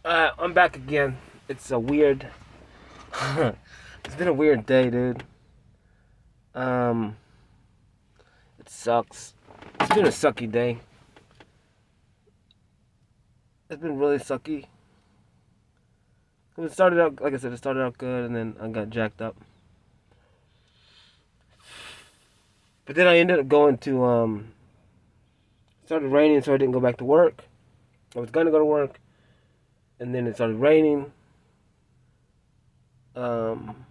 I'm back again. It's a weird. It's been a weird day, dude. Um, it sucks. It's been a sucky day. It's been really sucky. It started out, like I said, it started out good, and then I got jacked up. But then I ended up going to It started raining, so I didn't go back to work. I was gonna go to work, and then it started raining. Um,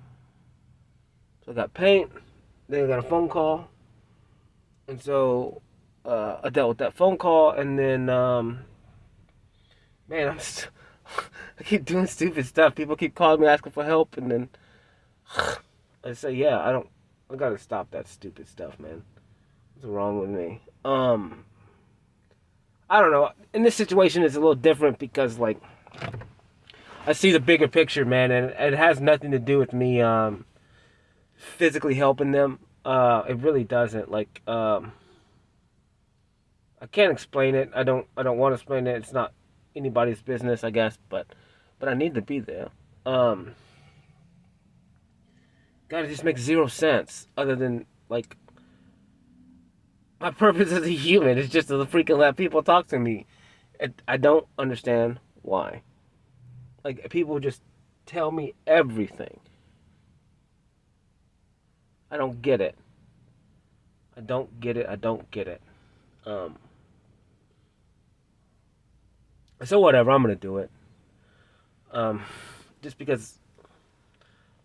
so I got paint. Then I got a phone call. And so I dealt with that phone call, and then man, I keep doing stupid stuff. People keep calling me asking for help, and then I say, yeah, I gotta stop that stupid stuff, man. What's wrong with me? I don't know. In this situation, it's a little different because like I see the bigger picture, man, and it has nothing to do with me physically helping them. It really doesn't. Like I can't explain it. I don't want to explain it. It's not anybody's business, I guess, but I need to be there. Um God, it just makes zero sense other than like my purpose as a human is just to freaking let people talk to me. I don't understand why. Like people just tell me everything. I don't get it. I don't get it. I don't get it. Um so whatever, I'm gonna do it. Um just because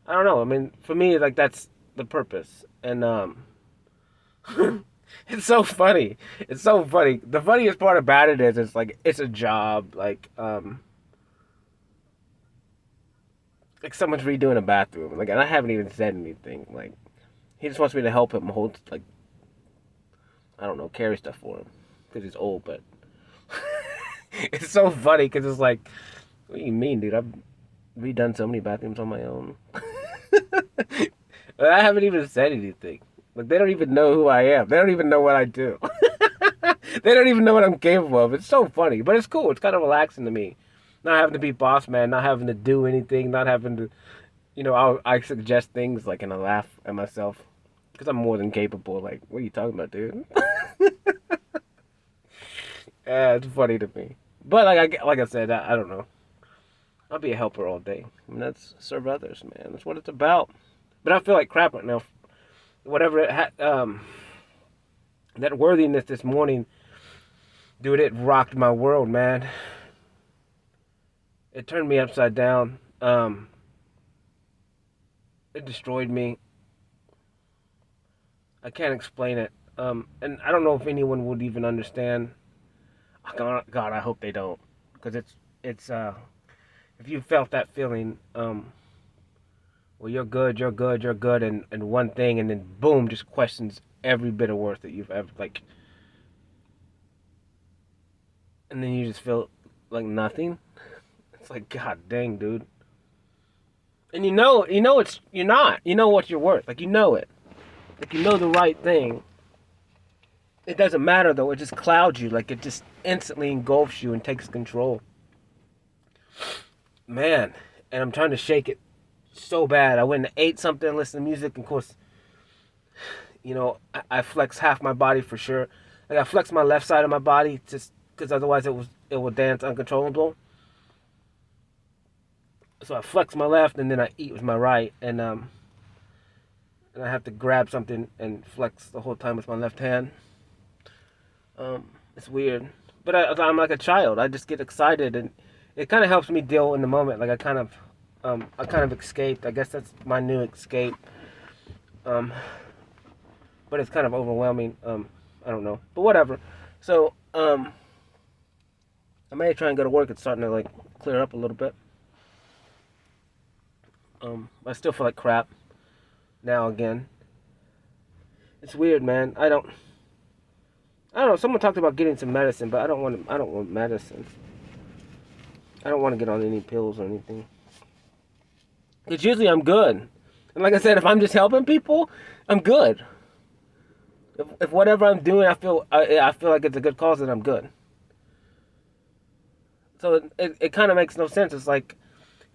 I don't know. I mean, for me, like that's the purpose, and it's so funny. It's so funny. The funniest part about it is, it's like it's a job. Like someone's redoing a bathroom. Like, and I haven't even said anything. Like, he just wants me to help him hold, like, I don't know, carry stuff for him because he's old. But it's so funny because it's like, what do you mean, dude? I've redone so many bathrooms on my own. I haven't even said anything. Like they don't even know who I am. They don't even know what I do. They don't even know what I'm capable of. It's so funny, but it's cool. It's kind of relaxing to me. Not having to be boss man, not having to do anything, not having to, I suggest things like and I laugh at myself because I'm more than capable. Like, what are you talking about, dude? Yeah, it's funny to me. But like I said, I don't know. I'll be a helper all day. I mean, that's serve others, man. That's what it's about. But I feel like crap right now. Whatever it had, that worthiness this morning, dude, it rocked my world, man. It turned me upside down. It destroyed me. I can't explain it. And I don't know if anyone would even understand. God, I hope they don't, because it's if you felt that feeling, well, you're good, and one thing, and then boom, just questions every bit of worth that you've ever like, and then you just feel like nothing. It's like, God dang, dude. And you're not. You know what you're worth. Like you know it. Like you know the right thing. It doesn't matter though. It just clouds you. Like it just instantly engulfs you and takes control. Man, and I'm trying to shake it so bad. I went and ate something, listened to music, and of course, I flex half my body for sure. Like I flex my left side of my body just because otherwise it will dance uncontrollable. So I flex my left and then I eat with my right, and I have to grab something and flex the whole time with my left hand. It's weird, but I'm like a child. I just get excited, and it kind of helps me deal in the moment. Like I kind of escaped. I guess that's my new escape. Um, but it's kind of overwhelming. I don't know, but whatever. So I may try and go to work. It's starting to like clear up a little bit. I still feel like crap now again. It's weird, man. I don't know. Someone talked about getting some medicine, but I don't want. I don't want medicine. I don't want to get on any pills or anything. Because usually I'm good. And like I said, if I'm just helping people, I'm good. If whatever I'm doing, I feel like it's a good cause, then I'm good. So it kind of makes no sense. It's like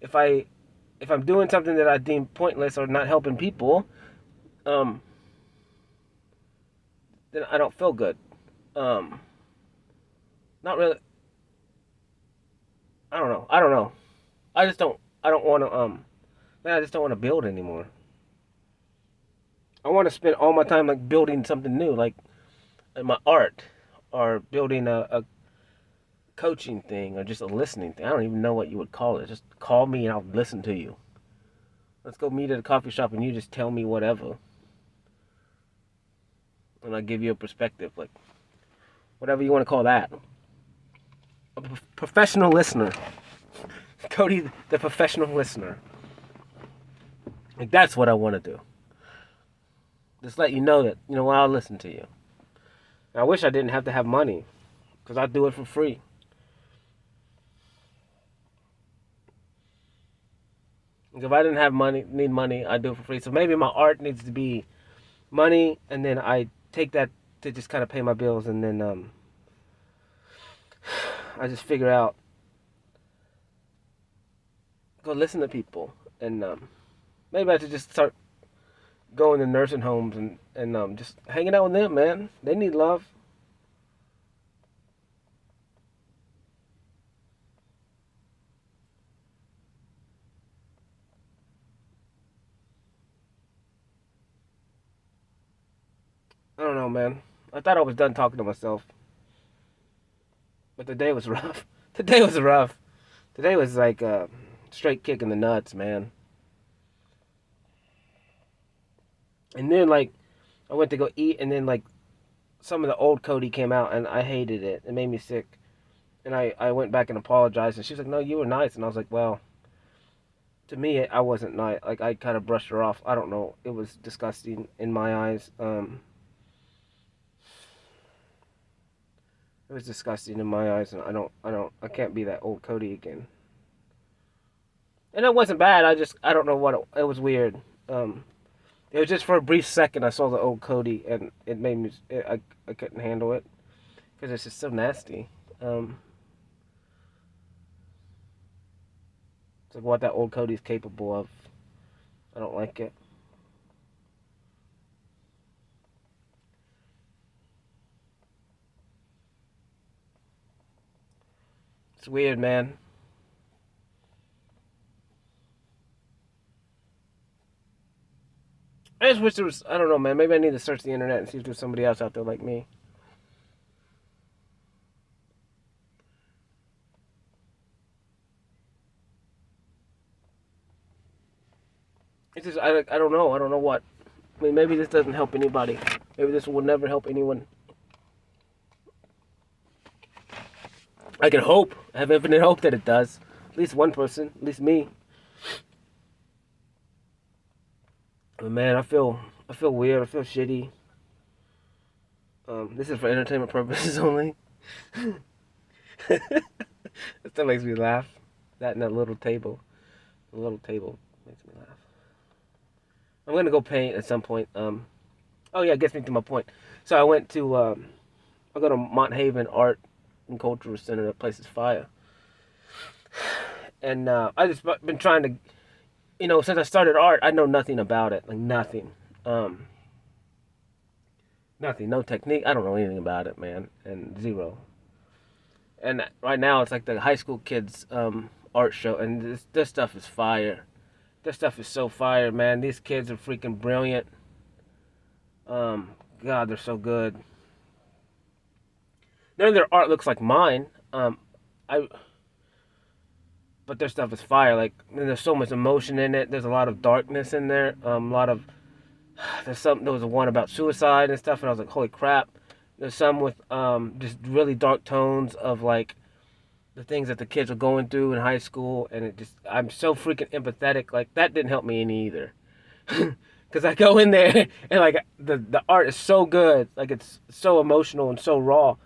if I'm doing something that I deem pointless or not helping people, um, then I don't feel good. Um, Not really. I don't know. I don't know. I just don't. I don't want to. Man, I just don't want to build anymore. I want to spend all my time like building something new, like in my art, or building a coaching thing, or just a listening thing. I don't even know what you would call it. Just call me and I'll listen to you. Let's go meet at a coffee shop and you just tell me whatever, and I'll give you a perspective, like whatever you want to call that. A professional listener, Cody, the professional listener. Like that's what I want to do. Just let you know that I'll listen to you. And I wish I didn't have to have money, because I'd do it for free. Like if I didn't have need money, I'd do it for free. So maybe my art needs to be money, and then I take that to just kind of pay my bills, and then I just figure out, go listen to people, and maybe I should just start going to nursing homes and just hanging out with them, man. They need love. I don't know, man. I thought I was done talking to myself, but the day was rough. The day was rough. Today was like a straight kick in the nuts, man. And then like I went to go eat, and then like some of the old Cody came out, and I hated it. It made me sick. And I went back and apologized, and she was like, "No, you were nice." And I was like, "Well, to me, I wasn't nice. Like I kind of brushed her off. I don't know. It was disgusting in my eyes. It was disgusting in my eyes, and I can't be that old Cody again. And it wasn't bad. I don't know what it was weird. It was just for a brief second. I saw the old Cody, and it made me. I couldn't handle it because it's just so nasty. It's like what that old Cody's capable of. I don't like it. It's weird, man. I just wish there was. I don't know, man. Maybe I need to search the internet and see if there's somebody else out there like me. It's just I don't know. I don't know what. I mean, maybe this doesn't help anybody. Maybe this will never help anyone. I can hope. I have infinite hope that it does. At least one person. At least me. But man, I feel weird. I feel shitty. This is for entertainment purposes only. That still makes me laugh. That and that little table. The little table makes me laugh. I'm gonna go paint at some point. Oh yeah, it gets me to my point. So I went to I go to Mont Haven Art and Cultural Center. That place is fire. And I just been trying to, since I started art, I know nothing about it, like nothing, nothing, no technique. I don't know anything about it, man, and zero. And right now it's like the high school kids art show, and this stuff is fire. This stuff is so fire, man. These kids are freaking brilliant. God, they're so good. None of their art looks like mine. I But their stuff is fire. Like, and there's so much emotion in it. There's a lot of darkness in there. A lot of there was one about suicide and stuff, and I was like, holy crap. There's some with just really dark tones of like the things that the kids are going through in high school, and I'm so freaking empathetic. Like that didn't help me any either, because I go in there and like the art is so good, like it's so emotional and so raw,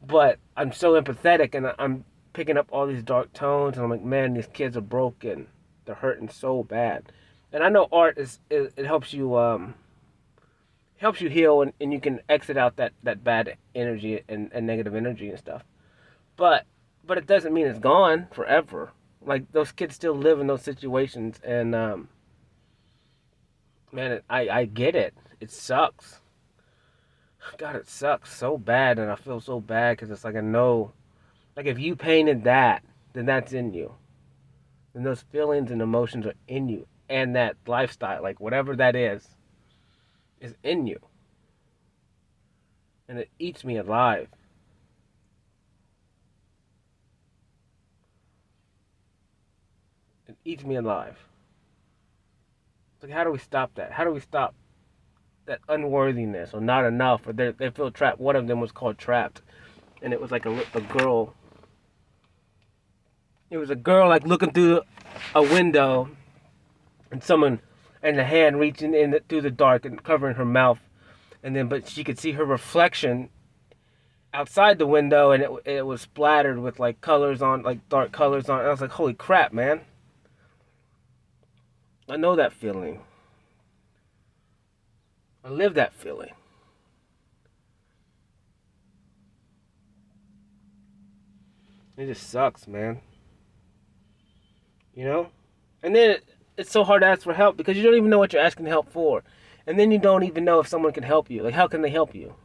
but I'm so empathetic, and I'm picking up all these dark tones, and I'm like, man, these kids are broken, they're hurting so bad, and I know art it helps you heal, and you can exit out that bad energy and negative energy and stuff. But But it doesn't mean it's gone forever. Like, those kids still live in those situations, and man, I get it. It sucks. God, it sucks so bad, and I feel so bad because it's like I know, like if you painted that, then that's in you. Then those feelings and emotions are in you, and that lifestyle, like whatever that is in you, and it eats me alive. It eats me alive. It's like, how do we stop that? How do we stop that unworthiness or not enough, or they feel trapped? One of them was called Trapped, and it was like a girl. It was a girl like looking through a window, and someone and a hand reaching in through the dark and covering her mouth, and then but she could see her reflection outside the window, and it was splattered with like colors on, like dark colors on. And I was like, holy crap, man! I know that feeling. I live that feeling. It just sucks, man. You know? And then it's so hard to ask for help because you don't even know what you're asking help for. And then you don't even know if someone can help you. Like, how can they help you?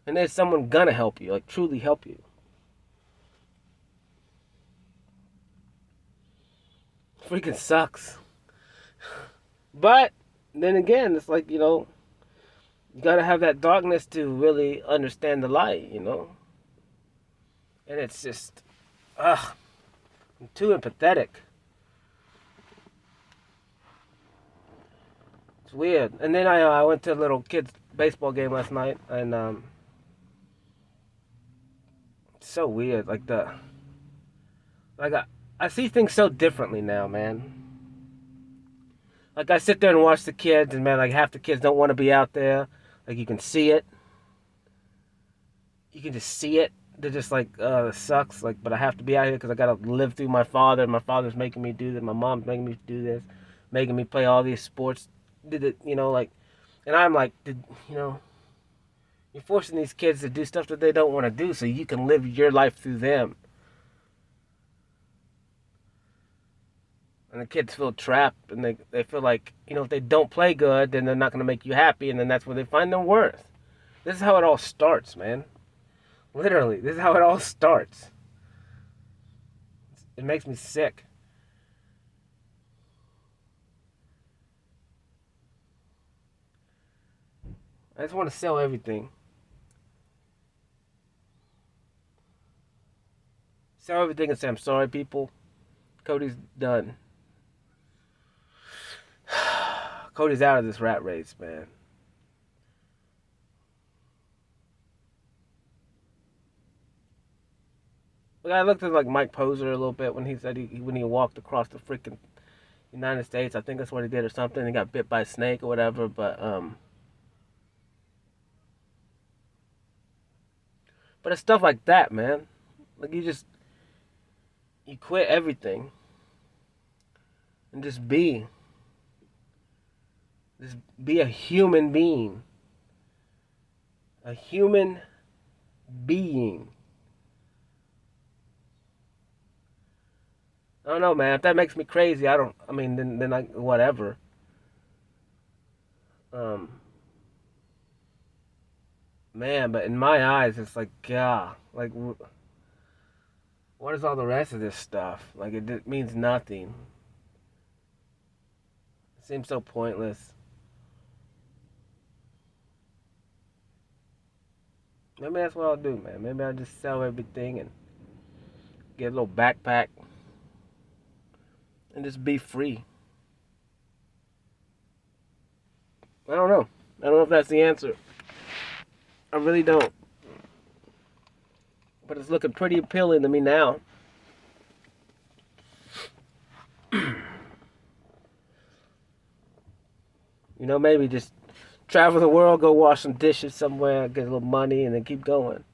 And is someone gonna help you? Like, truly help you? Freaking sucks. But then again, it's like, you gotta have that darkness to really understand the light. And it's just, ugh, I'm too empathetic. It's weird. And then I went to a little kids baseball game last night, and it's so weird. Like I see things so differently now, man. Like, I sit there and watch the kids, and man, like half the kids don't want to be out there. Like, you can see it. You can just see it. They're just like, it sucks. Like, but I have to be out here because I gotta live through my father. My father's making me do this. My mom's making me do this, making me play all these sports. Did it, like, and I'm like, you're forcing these kids to do stuff that they don't want to do, so you can live your life through them. And the kids feel trapped, and they feel like, if they don't play good, then they're not going to make you happy, and then that's where they find their worth. This is how it all starts, man. Literally, this is how it all starts. It makes me sick. I just want to sell everything. Sell everything and say, I'm sorry, people. Cody's done. Cody's out of this rat race, man. Like, I looked at like Mike Poser a little bit when he said when he walked across the freaking United States. I think that's what he did or something. He got bit by a snake or whatever. But it's stuff like that, man. Like, you quit everything and just be a human being. A human being. I don't know, man. If that makes me crazy, I mean, then I, whatever. Um, man, but in my eyes, it's like, yeah, like, what is all the rest of this stuff? Like, it means nothing. It seems so pointless. Maybe that's what I'll do, man. Maybe I'll just sell everything and get a little backpack and just be free. I don't know. I don't know if that's the answer. I really don't. But it's looking pretty appealing to me now. Maybe just travel the world, go wash some dishes somewhere, get a little money, and then keep going.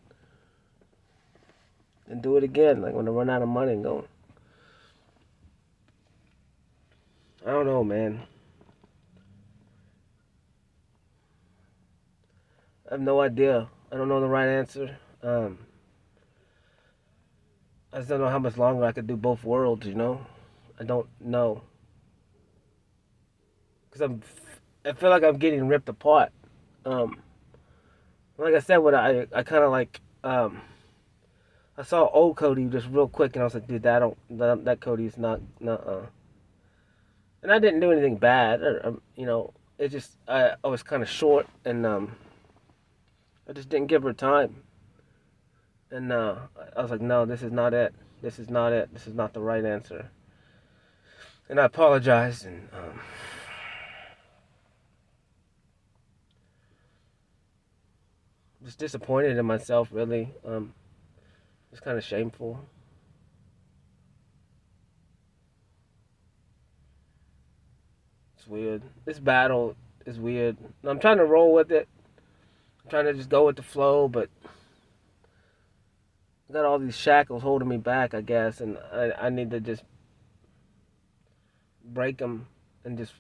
And do it again, like when I run out of money and going. I don't know, man. I have no idea. I don't know the right answer. I just don't know how much longer I could do both worlds, you know? I don't know. Because I feel like I'm getting ripped apart. Um, like I said, I kind of like, I saw old Cody just real quick, and I was like, dude, that Cody's not, nuh-uh. And I didn't do anything bad, you know, it just, I was kind of short, and, I just didn't give her time. And, I was like, no, this is not it. This is not it. This is not the right answer. And I apologized, and, just disappointed in myself, really. It's kind of shameful. It's weird. This battle is weird. I'm trying to roll with it. I'm trying to just go with the flow, but I got all these shackles holding me back, I guess, and I need to just break them and just,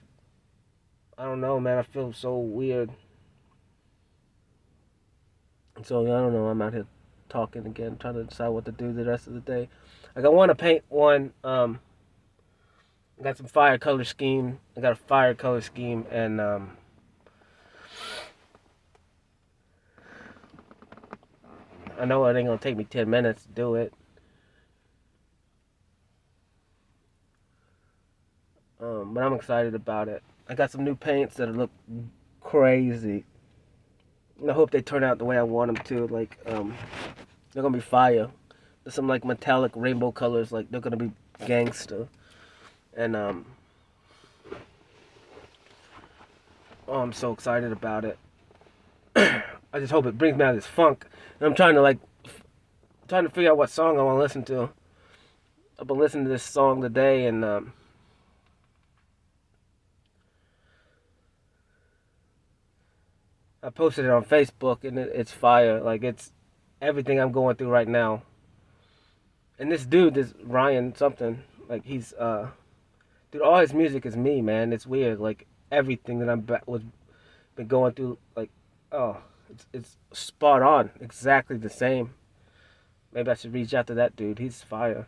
I don't know, man. I feel so weird. So, I don't know. I'm out here talking again, trying to decide what to do the rest of the day. Like, I want to paint one. I got some fire color scheme. I got a fire color scheme, and I know it ain't gonna take me 10 minutes to do it. But I'm excited about it. I got some new paints that look crazy. And I hope they turn out the way I want them to. Like, they're gonna be fire. There's some like metallic rainbow colors. Like, they're gonna be gangster. And oh, I'm so excited about it. I just hope it brings me out of this funk. And I'm trying to figure out what song I want to listen to. I've been listening to this song today, and I posted it on Facebook, and it's fire. Like, it's everything I'm going through right now. And this dude, this Ryan something, like, he's dude, all his music is me, man. It's weird. Like, everything that was been going through, like, oh, it's spot on, exactly the same. Maybe I should reach out to that dude. He's fire.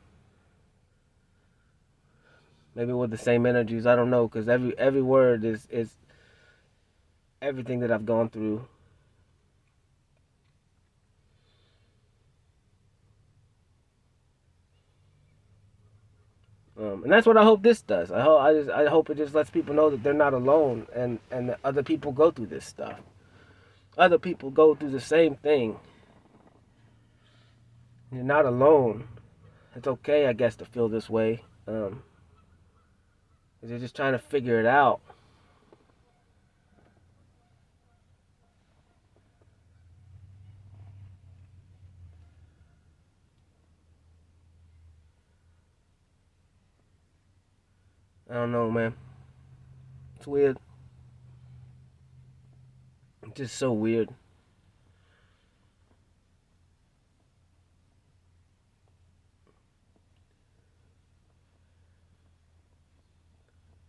Maybe with the same energies. I don't know, because every word is everything that I've gone through. And that's what I hope this does. I hope it just lets people know that they're not alone, and that other people go through this stuff. Other people go through the same thing. You're not alone. It's okay, I guess, to feel this way. You're just trying to figure it out. I don't know, man. It's weird. It's just so weird.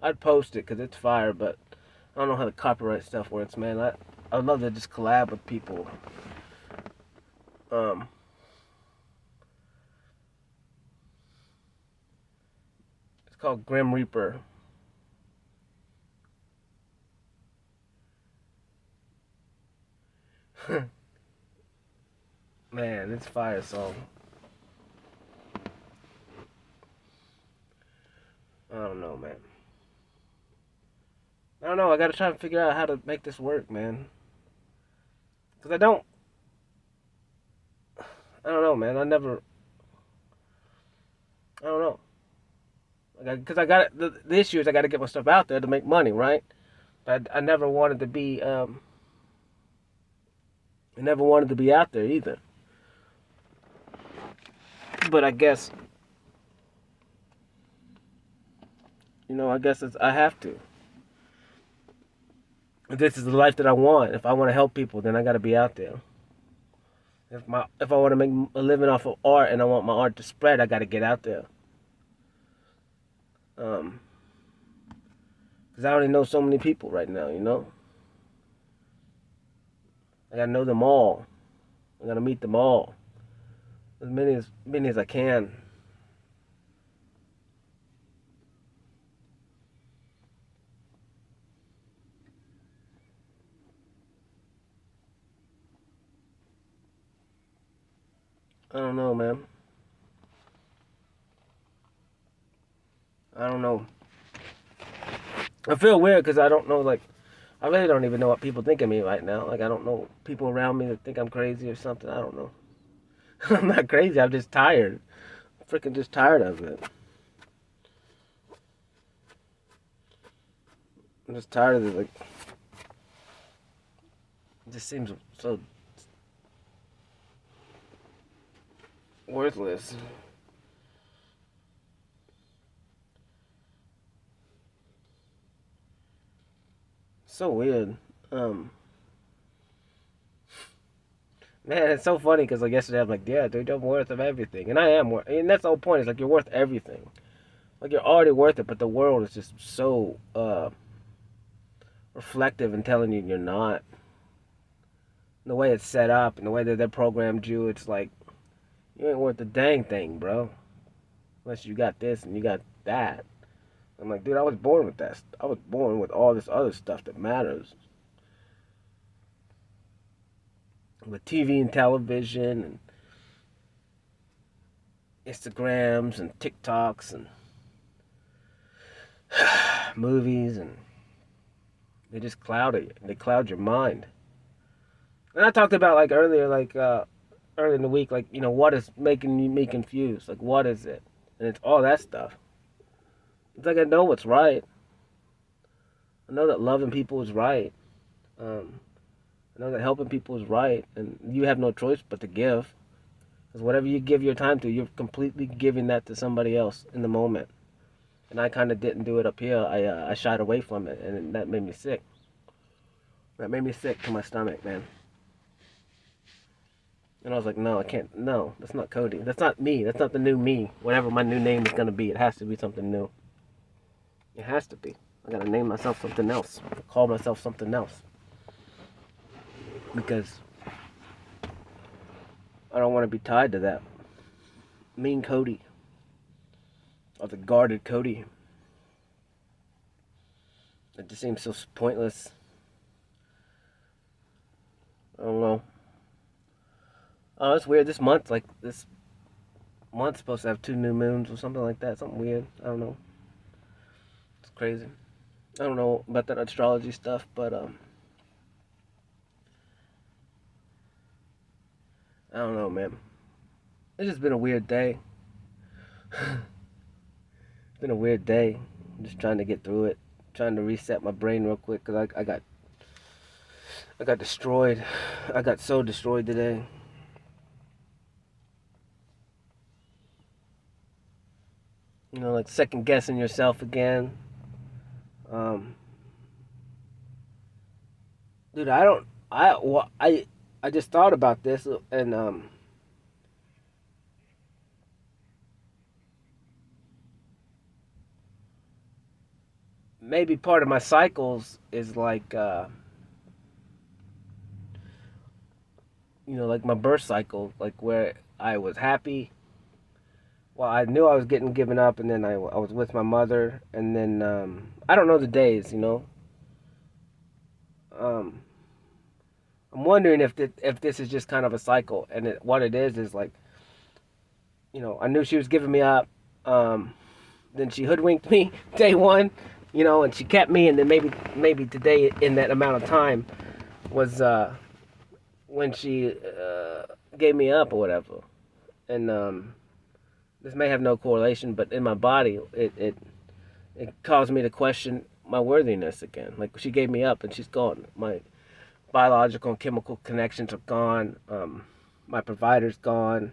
I'd post it because it's fire, but I don't know how the copyright stuff works, man. I'd love to just collab with people. Um, it's called Grim Reaper. Man, it's fire song. I don't know, man. I don't know. I gotta try to figure out how to make this work, man. Cause I don't know, man. I don't know. Cause I got the issue is I got to get my stuff out there to make money, right? I never wanted to be, I never wanted to be out there either. But I guess, I guess I have to. If this is the life that I want, if I want to help people, then I got to be out there. If I want to make a living off of art and I want my art to spread, I got to get out there. Because I only know so many people right now, I gotta know them all. I gotta meet them all. As many as I can. I don't know, man. I don't know. I feel weird because I don't know, like, I really don't even know what people think of me right now. Like, I don't know people around me that think I'm crazy or something. I don't know. I'm not crazy. I'm just tired. I'm freaking just tired of it. I'm just tired of it. Like, it just seems so worthless. So weird. Um, Man, it's so funny because like yesterday I'm like, yeah, dude, I'm worth of everything, and I am worth. And that's the whole point. Is like you're worth everything. Like you're already worth it, but the world is just so reflective and telling you you're not. And the way it's set up and the way that they programmed you, it's like you ain't worth a dang thing, bro. Unless you got this and you got that. I'm like, dude, I was born with that. I was born with all this other stuff that matters. With TV and television and Instagrams and TikToks and movies, and they just cloud it. They cloud your mind. And I talked about like earlier, like earlier in the week, like what is making me confused? Like what is it? And it's all that stuff. It's like I know what's right. I know that loving people is right. Um, I know that helping people is right, and you have no choice but to give. Because whatever you give your time to, you're completely giving that to somebody else in the moment. And I kind of didn't do it up here. I shied away from it, and that made me sick. That made me sick to my stomach, man. And I was like, no, I can't. No, that's not Cody. That's not me. That's not the new me. Whatever my new name is going to be, it has to be something new. It has to be. I got to name myself something else. Call myself something else. Because I don't want to be tied to that mean Cody. Or the guarded Cody. It just seems so pointless. I don't know. Oh, it's weird. This month's supposed to have 2 new moons or something like that. Something weird. I don't know. It's crazy. I don't know about that astrology stuff, but I don't know, man. It's just been a weird day. It's been a weird day. I'm just trying to get through it. Trying to reset my brain real quick because I got destroyed. I got so destroyed today. Like second guessing yourself again. Um, Dude, I don't. I just thought about this, and maybe part of my cycles is like like my birth cycle, like where I was happy. Well, I knew I was getting given up, and then I was with my mother, and then I don't know the days. Um, I'm wondering if this is just kind of a cycle, and what it is like, I knew she was giving me up. Then she hoodwinked me day one, and she kept me, and then maybe today in that amount of time was when she gave me up or whatever, and this may have no correlation, but in my body it caused me to question my worthiness again. Like she gave me up and she's gone. My biological and chemical connections are gone. My provider's gone,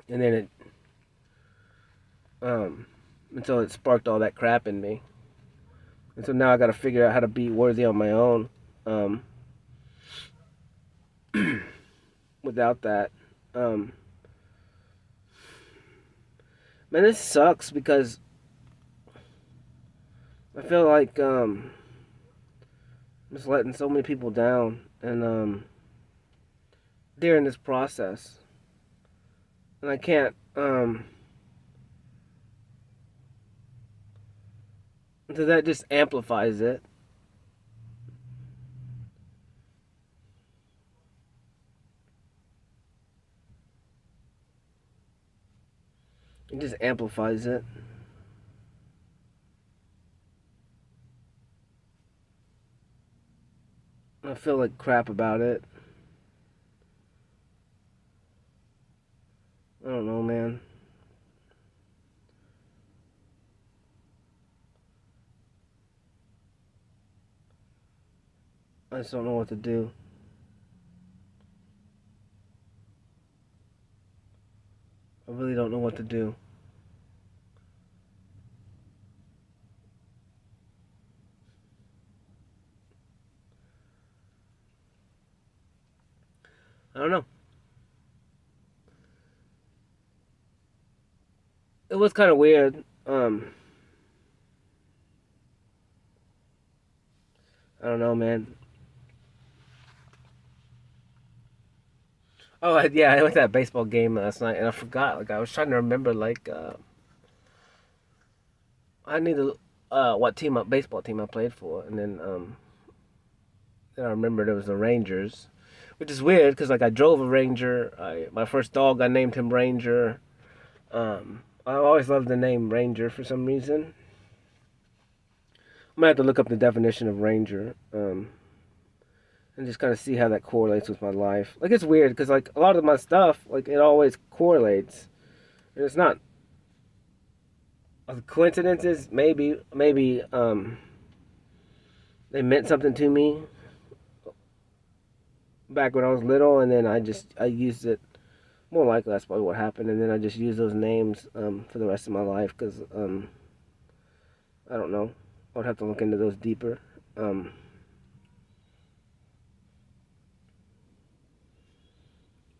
and then and so it sparked all that crap in me. And so now I got to figure out how to be worthy on my own. Um, Without that, um, man, this sucks because I feel like I'm just letting so many people down, and during this process, and I can't. So that just amplifies it. It just amplifies it. I feel like crap about it. I don't know, man. I just don't know what to do. I really don't know what to do. I don't know. It was kind of weird. I don't know, man. Oh, yeah, I went to that baseball game last night, and I forgot. Like, I was trying to remember, like, I need to, what baseball team I played for, and then I remembered it was the Rangers, which is weird because, like, I drove a Ranger. My first dog, I named him Ranger. I always loved the name Ranger for some reason. I'm gonna have to look up the definition of Ranger, and just kind of see how that correlates with my life. Like, it's weird because, like, a lot of my stuff, like, it always correlates, and it's not coincidences. Maybe they meant something to me back when I was little, and then I used it. More likely, that's probably what happened, and then I just used those names for the rest of my life because I don't know. I would have to look into those deeper. Um,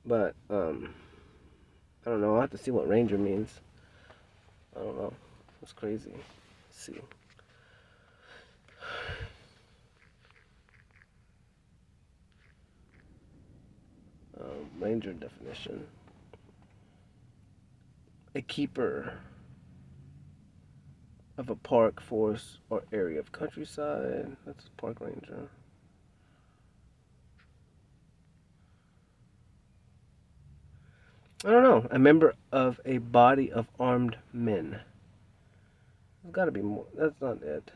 but I don't know. I have to see what Ranger means. I don't know. It's crazy. Let's see. Ranger definition: a keeper of a park, forest, or area of countryside. That's a park ranger. I don't know. A member of a body of armed men. There's got to be more. That's not it.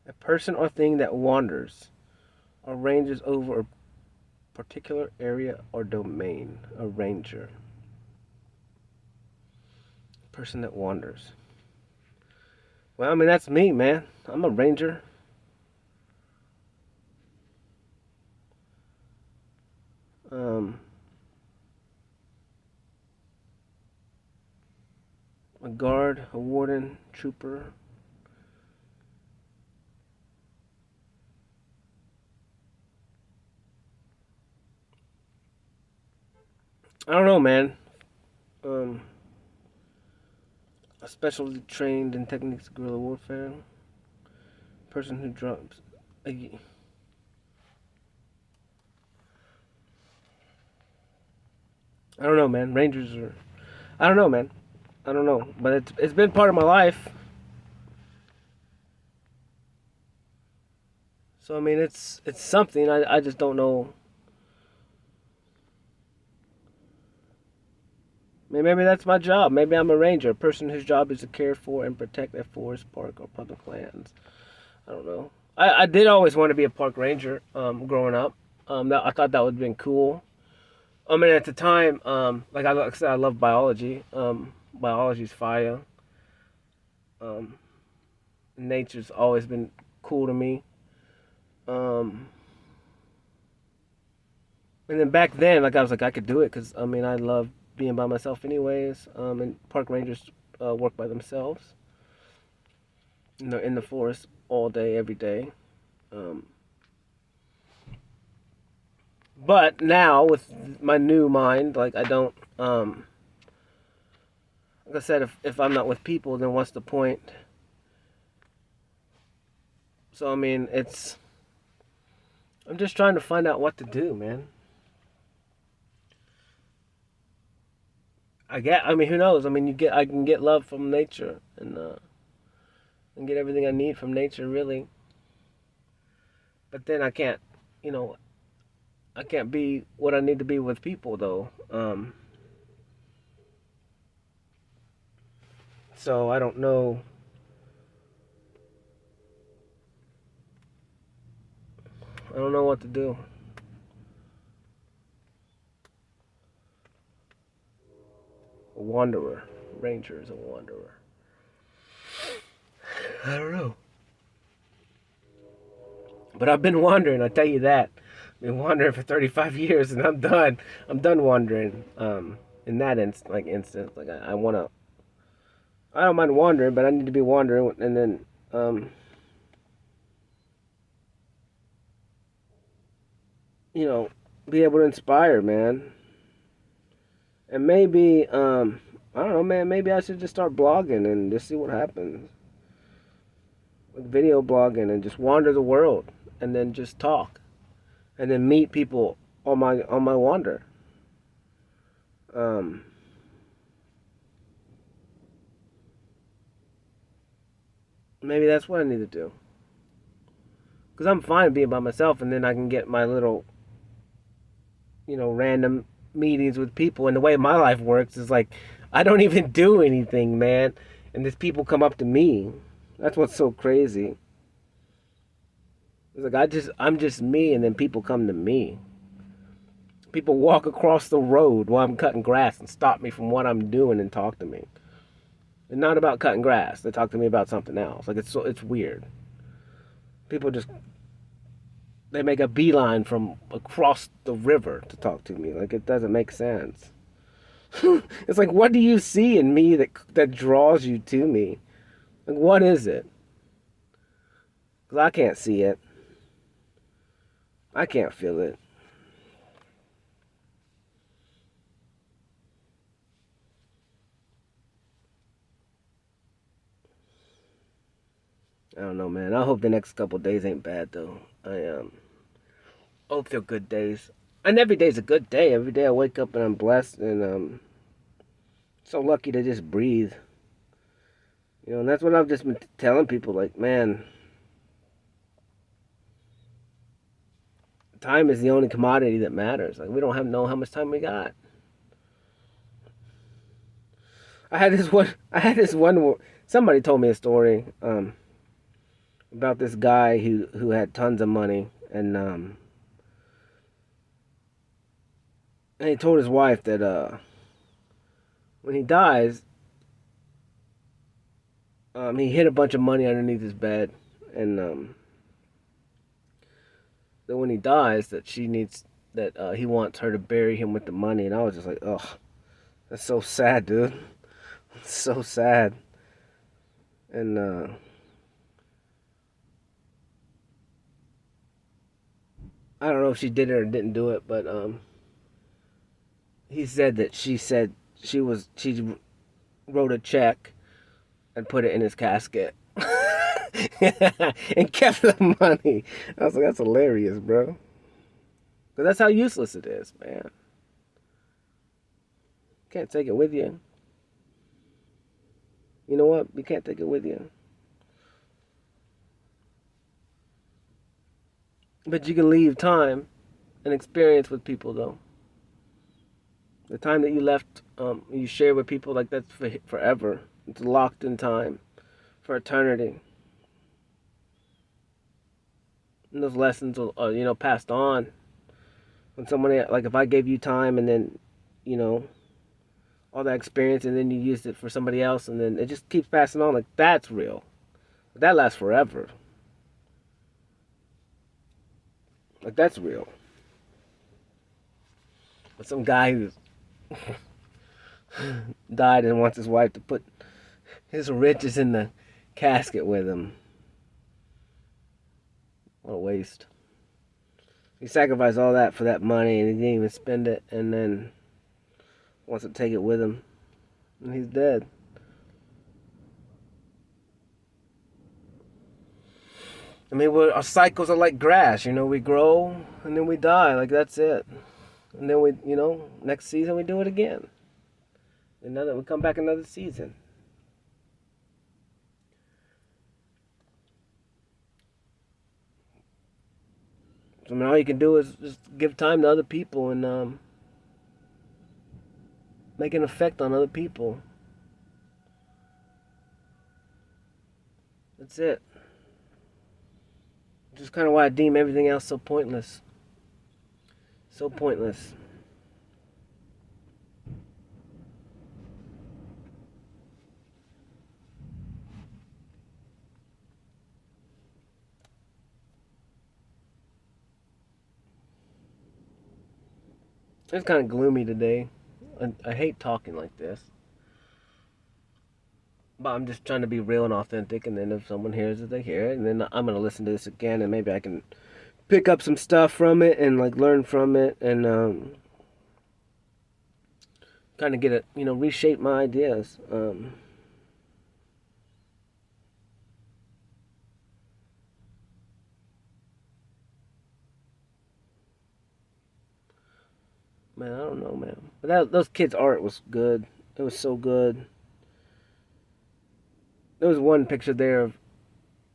A person or thing that wanders or ranges over a particular area or domain. A ranger. Person that wanders. Well, I mean, that's me, man. I'm a ranger. Um, a guard, a warden, trooper. I don't know, man. Um, Especially trained in techniques of guerrilla warfare. Person who drops. I don't know, man. Rangers are. I don't know, man. I don't know, but it's been part of my life. So I mean, it's something. I just don't know. Maybe that's my job. Maybe I'm a ranger, a person whose job is to care for and protect a forest, park, or public lands. I don't know. I did always want to be a park ranger growing up. I thought that would have been cool. I mean, at the time, like I said, I love biology. Biology's fire. Um, Nature's always been cool to me. Um, and then back then, like I was like, I could do it because I mean, I love being by myself anyways. And park rangers work by themselves. You know, in the forest all day, every day. Um, but now with my new mind, like I don't. Like I said, if I'm not with people, then what's the point? So I mean, I'm just trying to find out what to do, man. I mean, who knows? I mean, I can get love from nature and get everything I need from nature, really. But then I can't, you know, I can't be what I need to be with people, though. So I don't know. I don't know what to do. A wanderer. Ranger is a wanderer. I don't know. But I've been wandering, I tell you that. I've been wandering for 35 years and I'm done. I'm done wandering. In that instance. Like I wanna I don't mind wandering, but I need to be wandering and then you know, be able to inspire, man. And maybe I don't know, man, maybe I should just start blogging and just see what happens. Like video blogging and just wander the world and then just talk. And then meet people on my wander. Um, Maybe that's what I need to do. Because I'm fine being by myself, and then I can get my little, random meetings with people. And the way my life works is like, I don't even do anything, man. And these people come up to me. That's what's so crazy. It's like I'm just me, and then people come to me. People walk across the road while I'm cutting grass and stop me from what I'm doing and talk to me. And not about cutting grass. They talk to me about something else. Like it's weird. People just they make a beeline from across the river to talk to me. Like it doesn't make sense. It's like, what do you see in me that draws you to me? Like, what is it? Because I can't see it. I can't feel it. I don't know, man. I hope the next couple days ain't bad though. I hope they're good days. And every day's a good day. Every day I wake up and I'm blessed and so lucky to just breathe. And that's what I've just been telling people. Like, man, time is the only commodity that matters. Like, we don't know how much time we got. I had this one. Somebody told me a story about this guy who had tons of money, and he told his wife that when he dies, he hid a bunch of money underneath his bed, and that when he dies, that he wants her to bury him with the money. And I was just like, ugh, that's so sad, dude. It's so sad. And I don't know if she did it or didn't do it, but he said that she wrote a check and put it in his casket. And kept the money. I was like, that's hilarious, bro. Because that's how useless it is, man. Can't take it with you. You know what? You can't take it with you. But you can leave time and experience with people, though. The time that you left, you share with people, like that's forever. It's locked in time for eternity. And those lessons are, passed on. When somebody, like if I gave you time and then, you know, all that experience and then you used it for somebody else and then it just keeps passing on, like that's real. That lasts forever. Like that's real. But some guy who's died and wants his wife to put his riches in the casket with him. What a waste. He sacrificed all that for that money and he didn't even spend it and then wants to take it with him. And he's dead. I mean, our cycles are like grass, we grow and then we die, like that's it. And then next season we do it again. We come back another season. So, I mean, all you can do is just give time to other people and make an effect on other people. That's it. Which is kind of why I deem everything else so pointless. So pointless. It's kind of gloomy today. I hate talking like this. But I'm just trying to be real and authentic, and then if someone hears it, they hear it, and then I'm gonna listen to this again, and maybe I can pick up some stuff from it and like learn from it, and kind of get it, reshape my ideas. Man, I don't know, man. But those kids' art was good. It was so good. There was one picture there of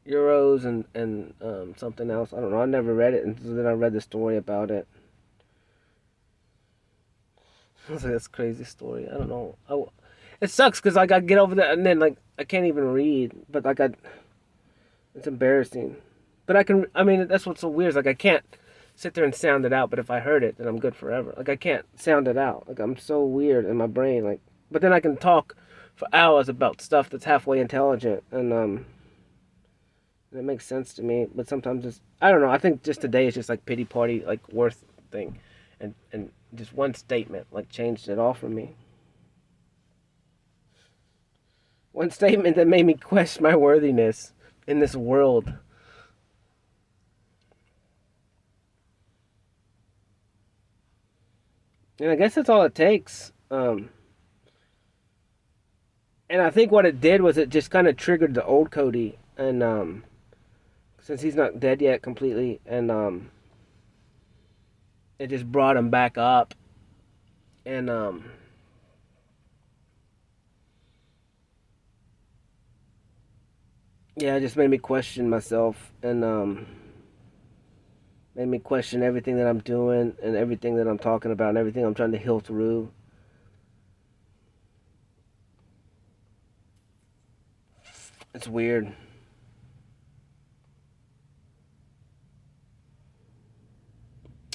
Euros and something else. I don't know. I never read it, and so then I read the story about it. I was like, that's a crazy story. I don't know. It sucks because like I get over that, and then like I can't even read. But like it's embarrassing. But I can. I mean, that's what's so weird. Is like I can't sit there and sound it out. But if I heard it, then I'm good forever. Like I can't sound it out. Like I'm so weird in my brain. Like, but then I can talk for hours about stuff that's halfway intelligent, and it makes sense to me. But sometimes it's I don't know. I think just today is just like pity party, like worth thing, and just one statement like changed it all for me. One statement that made me question my worthiness in this world. And I guess that's all it takes. And I think what it did was it just kind of triggered the old Cody, and since he's not dead yet completely, and it just brought him back up, and yeah, it just made me question myself, and made me question everything that I'm doing and everything that I'm talking about and everything I'm trying to heal through. It's weird.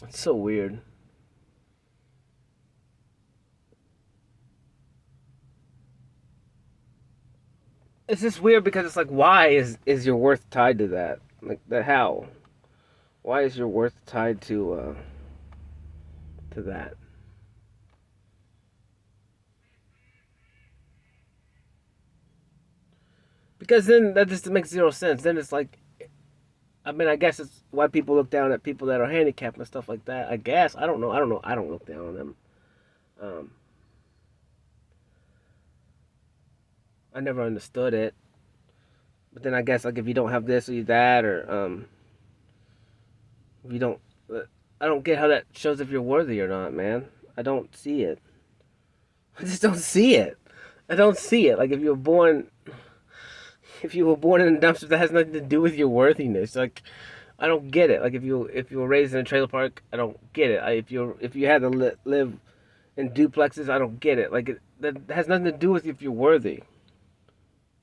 It's so weird. It's just weird because it's like, why is your worth tied to that? Like the how? Why is your worth tied to that? Because then that just makes zero sense. Then it's like, I mean, I guess it's why people look down at people that are handicapped and stuff like that. I guess I don't know. I don't know. I don't look down on them. Um, I never understood it. But then I guess like if you don't have this or that, or if you don't, I don't get how that shows if you're worthy or not, man. I don't see it. I just don't see it. I don't see it. Like if you were born in a dumpster, that has nothing to do with your worthiness. Like I don't get it. Like if you were raised in a trailer park, I don't get it. If you had to live in duplexes, I don't get it. Like that has nothing to do with if you're worthy.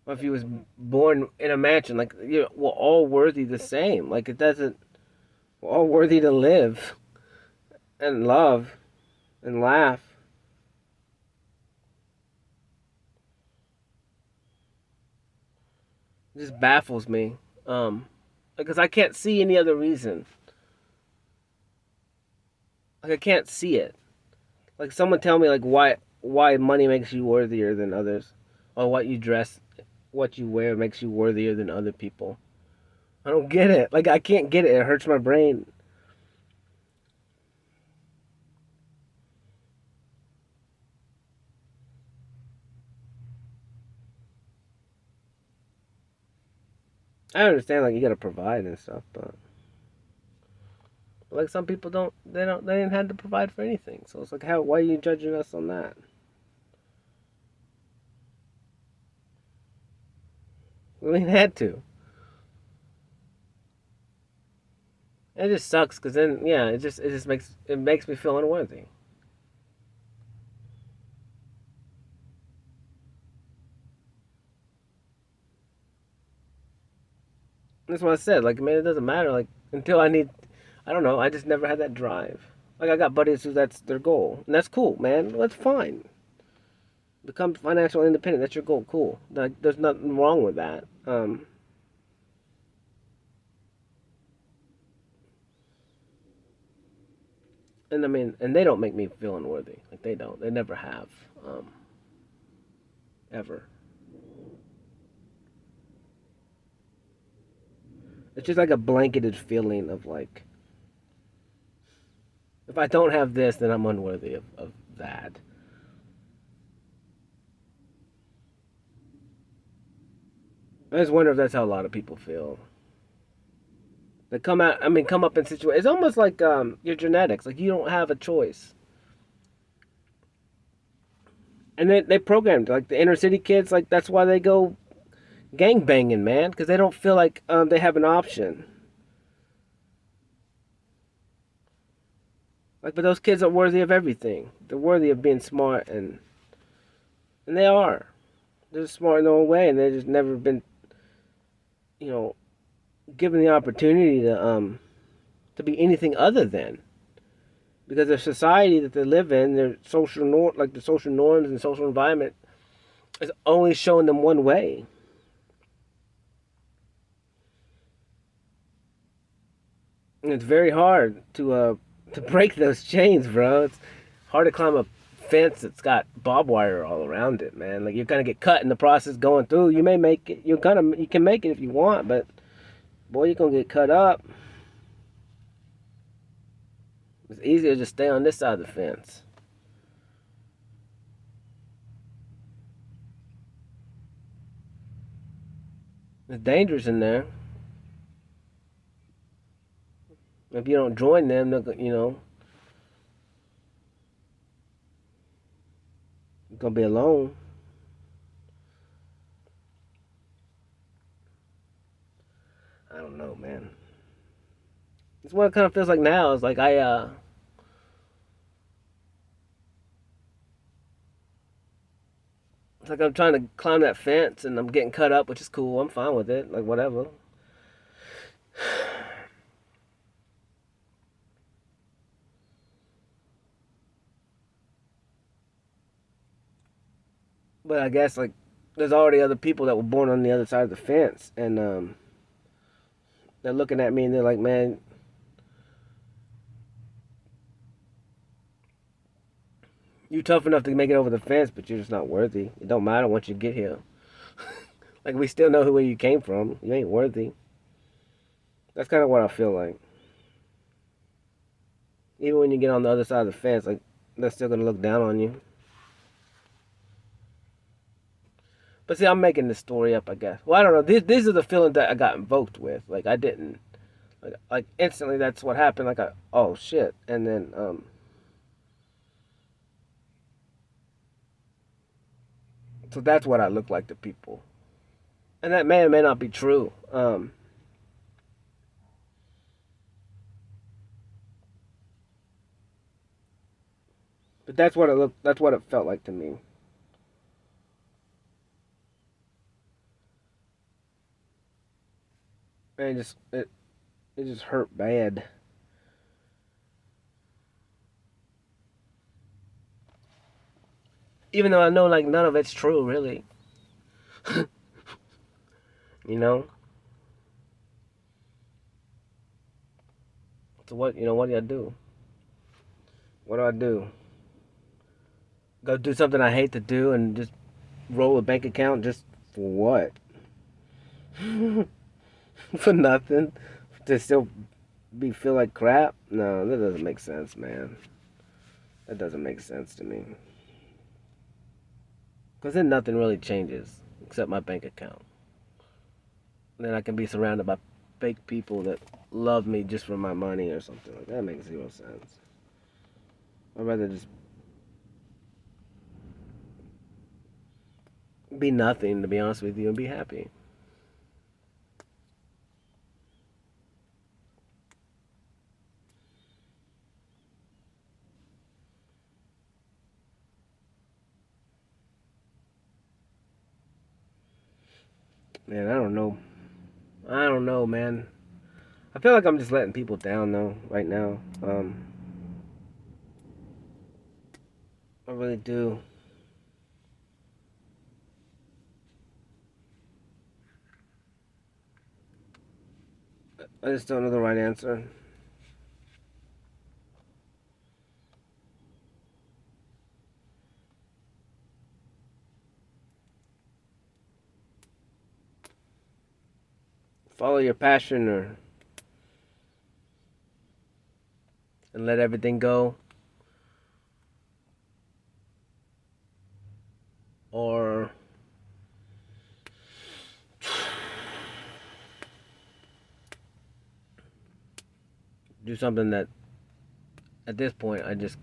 Or if you was born in a mansion, like we're all worthy the same. Like it doesn't. We're all worthy to live and love and laugh. It just baffles me. Because I can't see any other reason. Like I can't see it. Like someone tell me like why money makes you worthier than others, or what you wear makes you worthier than other people. I don't get it. Like I can't get it. It hurts my brain. I understand like you gotta provide and stuff, but like some people they didn't have to provide for anything. So it's like why are you judging us on that? We didn't had to. It just sucks because then yeah, it just makes me feel unworthy. That's what I said. Like, man, it doesn't matter. Like, until I need, I don't know. I just never had that drive. Like, I got buddies who that's their goal, and that's cool, man. That's fine. Become financial independent. That's your goal. Cool. Like, there's nothing wrong with that. And I mean, and they don't make me feel unworthy. Like, they don't. They never have. Ever. It's just like a blanketed feeling of like, if I don't have this, then I'm unworthy of that. I just wonder if that's how a lot of people feel. They come out. I mean, come up in situations. It's almost like your genetics. Like, you don't have a choice. And they programmed like the inner city kids. Like, that's why they go gang banging, man, because they don't feel like they have an option. Like, but those kids are worthy of everything. They're worthy of being smart, and they are. They're smart in their own way, and they've just never been, you know, given the opportunity to be anything other than, because the society that they live in, their social norm, like the social norms and social environment, is only showing them one way. And it's very hard to break those chains, bro. It's hard to climb a fence that's got barbed wire all around it, man. Like, you're gonna get cut in the process going through. You may make it. You can make it if you want, but boy, you're gonna get cut up. It's easier to stay on this side of the fence. It's dangerous in there. If you don't join them, you're gonna be alone. I don't know, man. It's what it kind of feels like now. It's like it's like I'm trying to climb that fence and I'm getting cut up, which is cool. I'm fine with it. Like, whatever. But I guess like there's already other people that were born on the other side of the fence, and they're looking at me and they're like, "Man, you tough enough to make it over the fence, but you're just not worthy. It don't matter once you get here. Like, we still know where you came from. You ain't worthy." That's kind of what I feel like. Even when you get on the other side of the fence, like, they're still gonna look down on you. But see, I'm making this story up, I guess. Well, I don't know. These are the feelings that I got invoked with. Like, I didn't. Like instantly, that's what happened. Like, oh shit, and then so that's what I look like to people, and that may or may not be true. But that's what it looked. That's what it felt like to me. And it just hurt bad. Even though I know like none of it's true, really. You know. So what? What do I do? What do I do? Go do something I hate to do and just roll a bank account just for what? For nothing? To still feel like crap? No, that doesn't make sense, man. That doesn't make sense to me. Because then nothing really changes except my bank account. Then I can be surrounded by fake people that love me just for my money or something like that. That makes zero sense. I'd rather just be nothing, to be honest with you, and be happy. Man, I don't know. I don't know, man. I feel like I'm just letting people down though right now. I really do. I just don't know the right answer. Follow your passion or and let everything go, or do something that at this point I just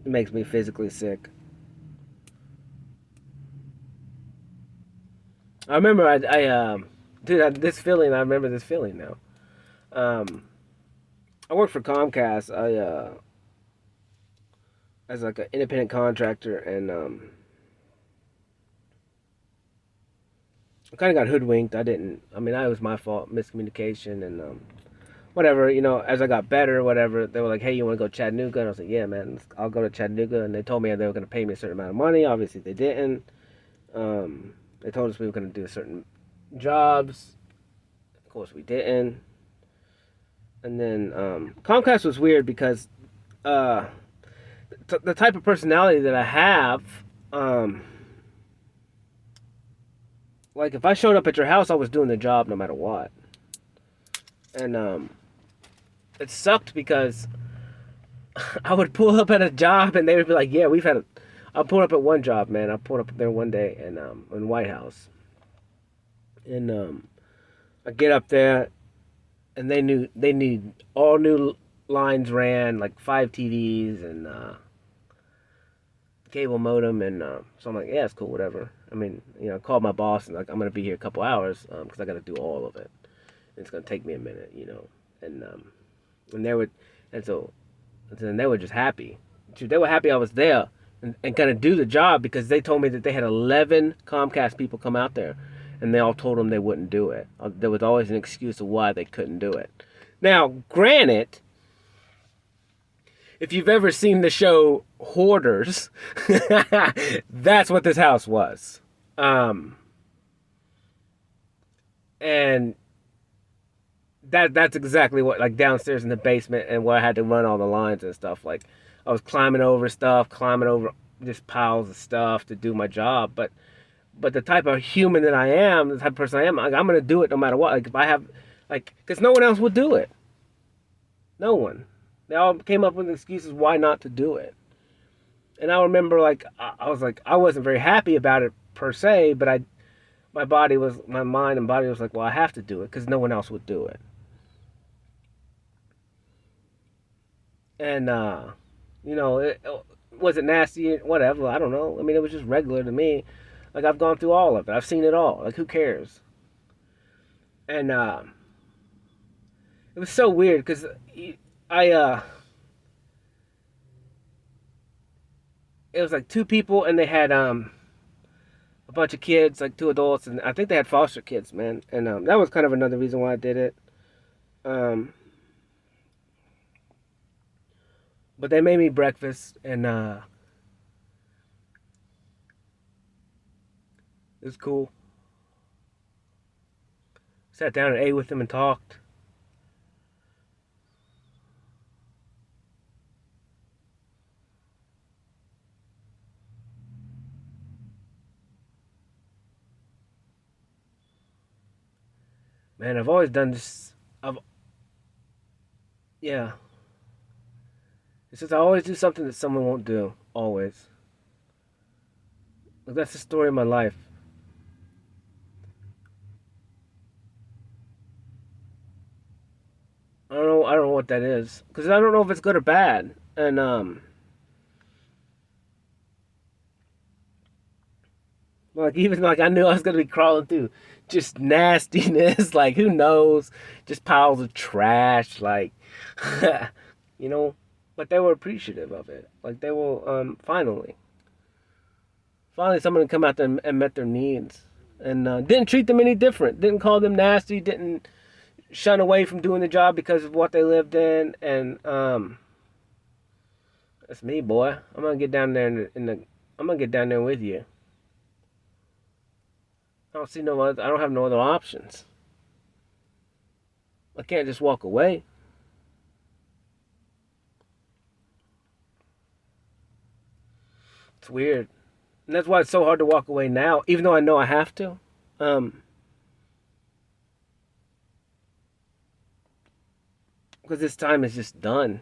it makes me physically sick. I remember dude, this feeling. I remember this feeling now. Um, I worked for Comcast. As like an independent contractor, and I kind of got hoodwinked. I didn't. I mean, that was my fault, miscommunication, and whatever. You know, as I got better, whatever, they were like, "Hey, you want to go to Chattanooga?" And I was like, "Yeah, man, I'll go to Chattanooga." And they told me they were going to pay me a certain amount of money. Obviously, they didn't. They told us we were going to do certain jobs. Of course, we didn't. And then Comcast was weird because uh, the type of personality that I have, um, like if I showed up at your house, I was doing the job no matter what. And it sucked because I would pull up at a job and they would be like, "Yeah, we've had a." I pulled up at one job, man. I pulled up there one day in White House, and I get up there and they need all new lines ran, like 5 TVs and cable modem, and so I'm like, yeah, it's cool, whatever. I mean, you know, I called my boss and like I'm gonna be here a couple hours because I got to do all of it. It's gonna take me a minute, you know, and they would, and so and then they were just happy. They were happy I was there and gonna do the job because they told me that they had 11 Comcast people come out there, and they all told them they wouldn't do it. There was always an excuse of why they couldn't do it. Now, granted, if you've ever seen the show Hoarders, that's what this house was. And that's exactly what, like downstairs in the basement and where I had to run all the lines and stuff. Like I was climbing over stuff, climbing over just piles of stuff to do my job. But the type of human that I am, the type of person I am, like, I'm gonna do it no matter what. Like if I have, like, because no one else would do it. No one. They all came up with excuses why not to do it. And I remember, like, I was like, I wasn't very happy about it per se, but my mind and body was like, well, I have to do it because no one else would do it. And you know, was it nasty? Whatever. I don't know. I mean, it was just regular to me. Like I've gone through all of it. I've seen it all. Like who cares? And it was so weird because I it was like two people and they had a bunch of kids, like two adults, and I think they had foster kids, man. And that was kind of another reason why I did it. Um, but they made me breakfast, and it was cool. Sat down and ate with them and talked. Man, I've always done this. I've Yeah. It's just I always do something that someone won't do. Always. Like that's the story of my life. I don't know. I don't know what that is because I don't know if it's good or bad. And like even like I knew I was gonna be crawling through just nastiness. Like who knows? Just piles of trash. Like you know. But they were appreciative of it. Like they will finally someone come out there and met their needs. and didn't treat them any different. Didn't call them nasty. Didn't shun away from doing the job because of what they lived in. And that's me, boy. I'm gonna get down there I'm gonna get down there with you. I don't see no other. I don't have no other options. I can't just walk away. It's weird. And that's why it's so hard to walk away now, even though I know I have to. Because this time is just done.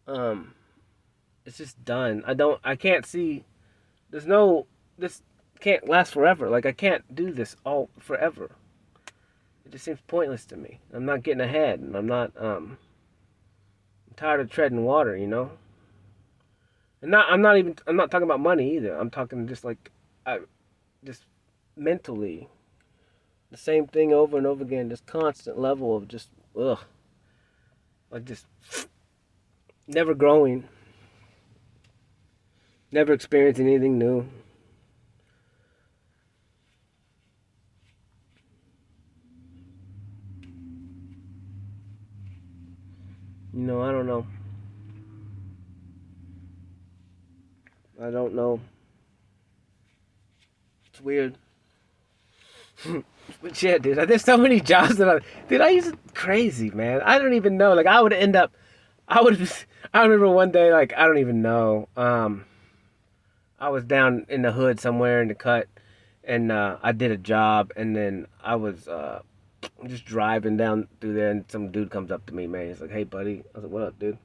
It's just done. I can't see, this can't last forever. Like, I can't do this all forever. It just seems pointless to me. I'm not getting ahead, and I'm tired of treading water, you know? And I'm not talking about money either. I'm talking just like, just mentally, the same thing over and over again. This constant level of just, like just never growing, never experiencing anything new. You know, I don't know. I don't know. It's weird. But yeah, dude, there's so many jobs I used to crazy, man. I don't even know. Like, I would end up, I remember one day, like, I don't even know. I was down in the hood somewhere in the cut, and I did a job, and then I was just driving down through there, and some dude comes up to me, man. He's like, "Hey, buddy." I was like, "What up, dude?"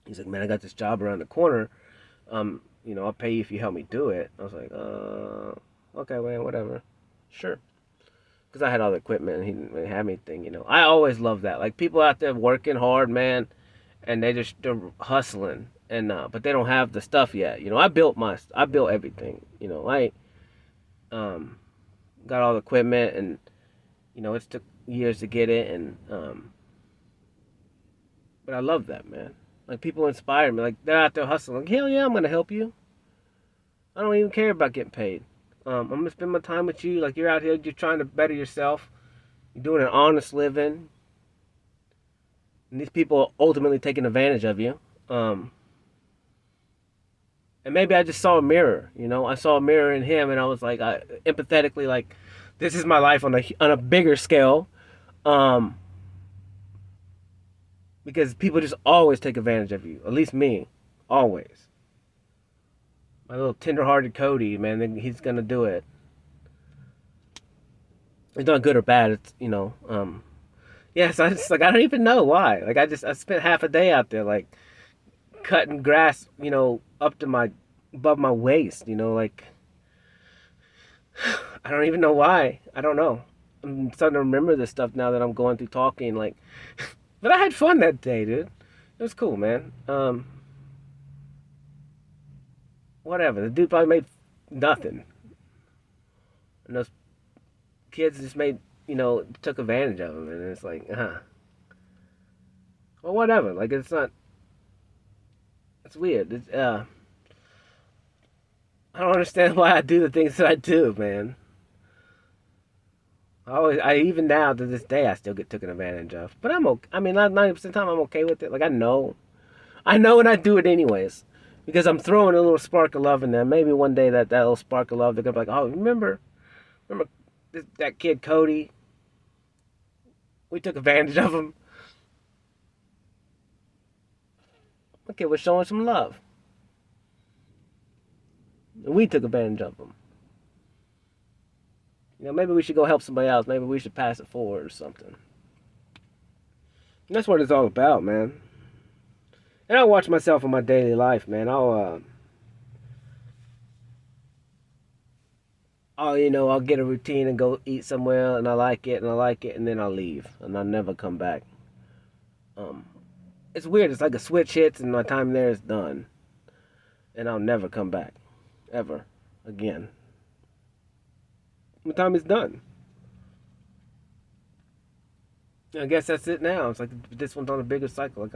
He's like, "Man, I got this job around the corner. I'll pay you if you help me do it." I was like, okay, man, whatever. Sure. Because I had all the equipment and he didn't really have anything, you know. I always love that. Like, people out there working hard, man, and they're hustling, and but they don't have the stuff yet. You know, I built everything. You know, I got all the equipment, and you know, it took years to get it, and but I love that, man. Like, people inspire me. Like, they're out there hustling. Like, hell yeah, I'm gonna help you. I don't even care about getting paid. I'm gonna spend my time with you. Like, you're out here, you're trying to better yourself. You're doing an honest living. And these people are ultimately taking advantage of you. And maybe I just saw a mirror, you know. I saw a mirror in him, and I was like, empathetically, like, this is my life on a bigger scale. Because people just always take advantage of you. At least me. Always. My little tender-hearted Cody, man, he's gonna do it. It's not good or bad. It's, you know, yes, I just, like, I don't even know why. Like, I spent half a day out there, like, cutting grass, you know, above my waist, you know, like, I don't even know why. I don't know. I'm starting to remember this stuff now that I'm going through talking, like, but I had fun that day, dude. It was cool, man. Whatever. The dude probably made nothing. And those kids just took advantage of him. And it's like, well, whatever. Like, it's weird. I don't understand why I do the things that I do, man. Even now to this day, I still get taken advantage of. But I'm okay. I mean, 90% of the time, I'm okay with it. Like, I know, and I do it anyways, because I'm throwing a little spark of love in there. Maybe one day that little spark of love, they're gonna be like, "Oh, remember that kid Cody? We took advantage of him. Okay, we're showing some love, and we took advantage of him. You know, maybe we should go help somebody else. Maybe we should pass it forward or something." And that's what it's all about, man. And I watch myself in my daily life, man. I'll get a routine and go eat somewhere, and I like it, and then I'll leave, and I'll never come back. It's weird. It's like a switch hits, and my time there is done, and I'll never come back, ever, again. My time is done. I guess that's it now. It's like this one's on a bigger cycle. Like,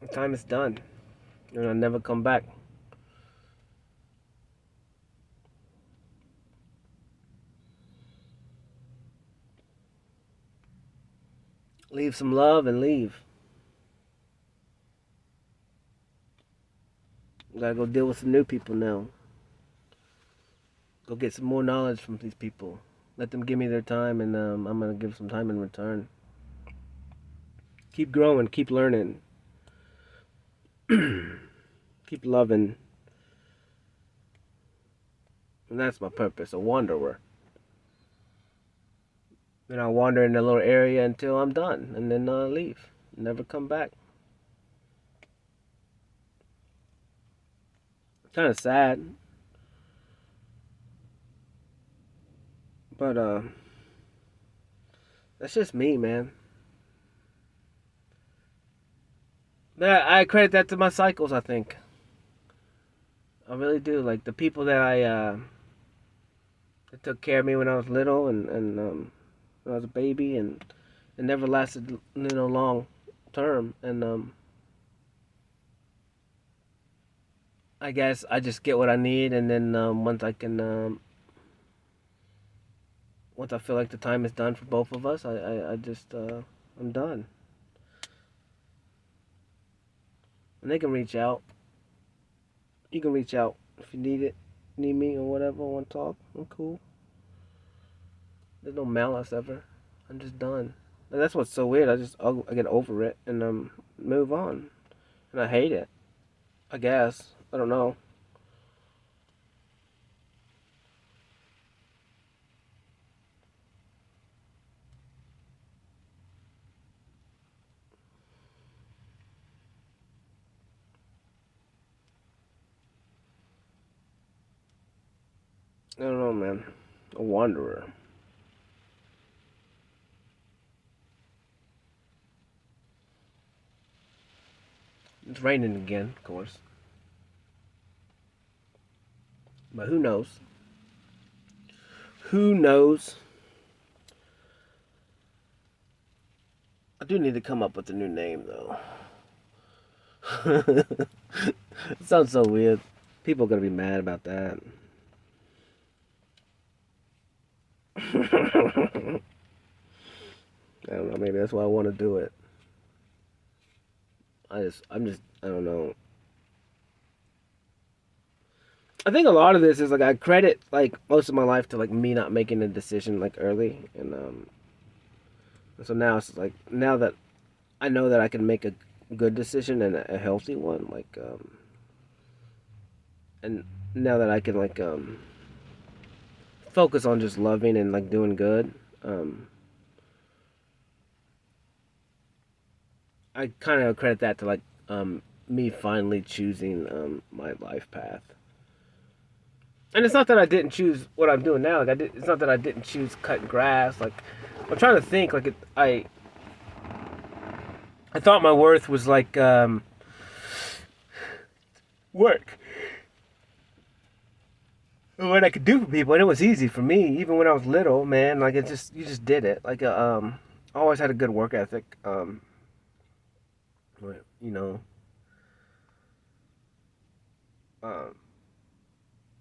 my time is done, and I'll never come back. leave some love and leave. Gotta go deal with some new people now. Go get some more knowledge from these people. Let them give me their time, and I'm gonna give some time in return. Keep growing, keep learning, keep loving. And that's my purpose, a wanderer. Then I'll wander in a little area until I'm done, and then I'll leave. Never come back. Kind of sad. But, that's just me, man. But I credit that to my cycles, I think. I really do. Like, the people that that took care of me when I was little and when I was a baby, and it never lasted, long term. And, I guess I just get what I need, and then, once I feel like the time is done for both of us, I just, I'm done. And they can reach out. You can reach out if you need me or whatever, want to talk. I'm cool. There's no malice ever. I'm just done. And that's what's so weird. I get over it and move on. And I hate it. I guess. I don't know. I don't know, man. A wanderer. It's raining again, of course. But who knows? Who knows? I do need to come up with a new name, though. It sounds so weird. People are going to be mad about that. I don't know. Maybe that's why I want to do it. I don't know. I think a lot of this is like I credit like most of my life to like me not making a decision like early, and so now it's like now that I know that I can make a good decision and a healthy one, like and now that I can like focus on just loving and like doing good, I kind of credit that to like me finally choosing my life path. And it's not that I didn't choose what I'm doing now. Like it's not that I didn't choose cutting grass. Like I'm trying to think. Like I thought my worth was like work, what I could do for people, and it was easy for me. Even when I was little, man. Like you just did it. Like I always had a good work ethic. You know, I've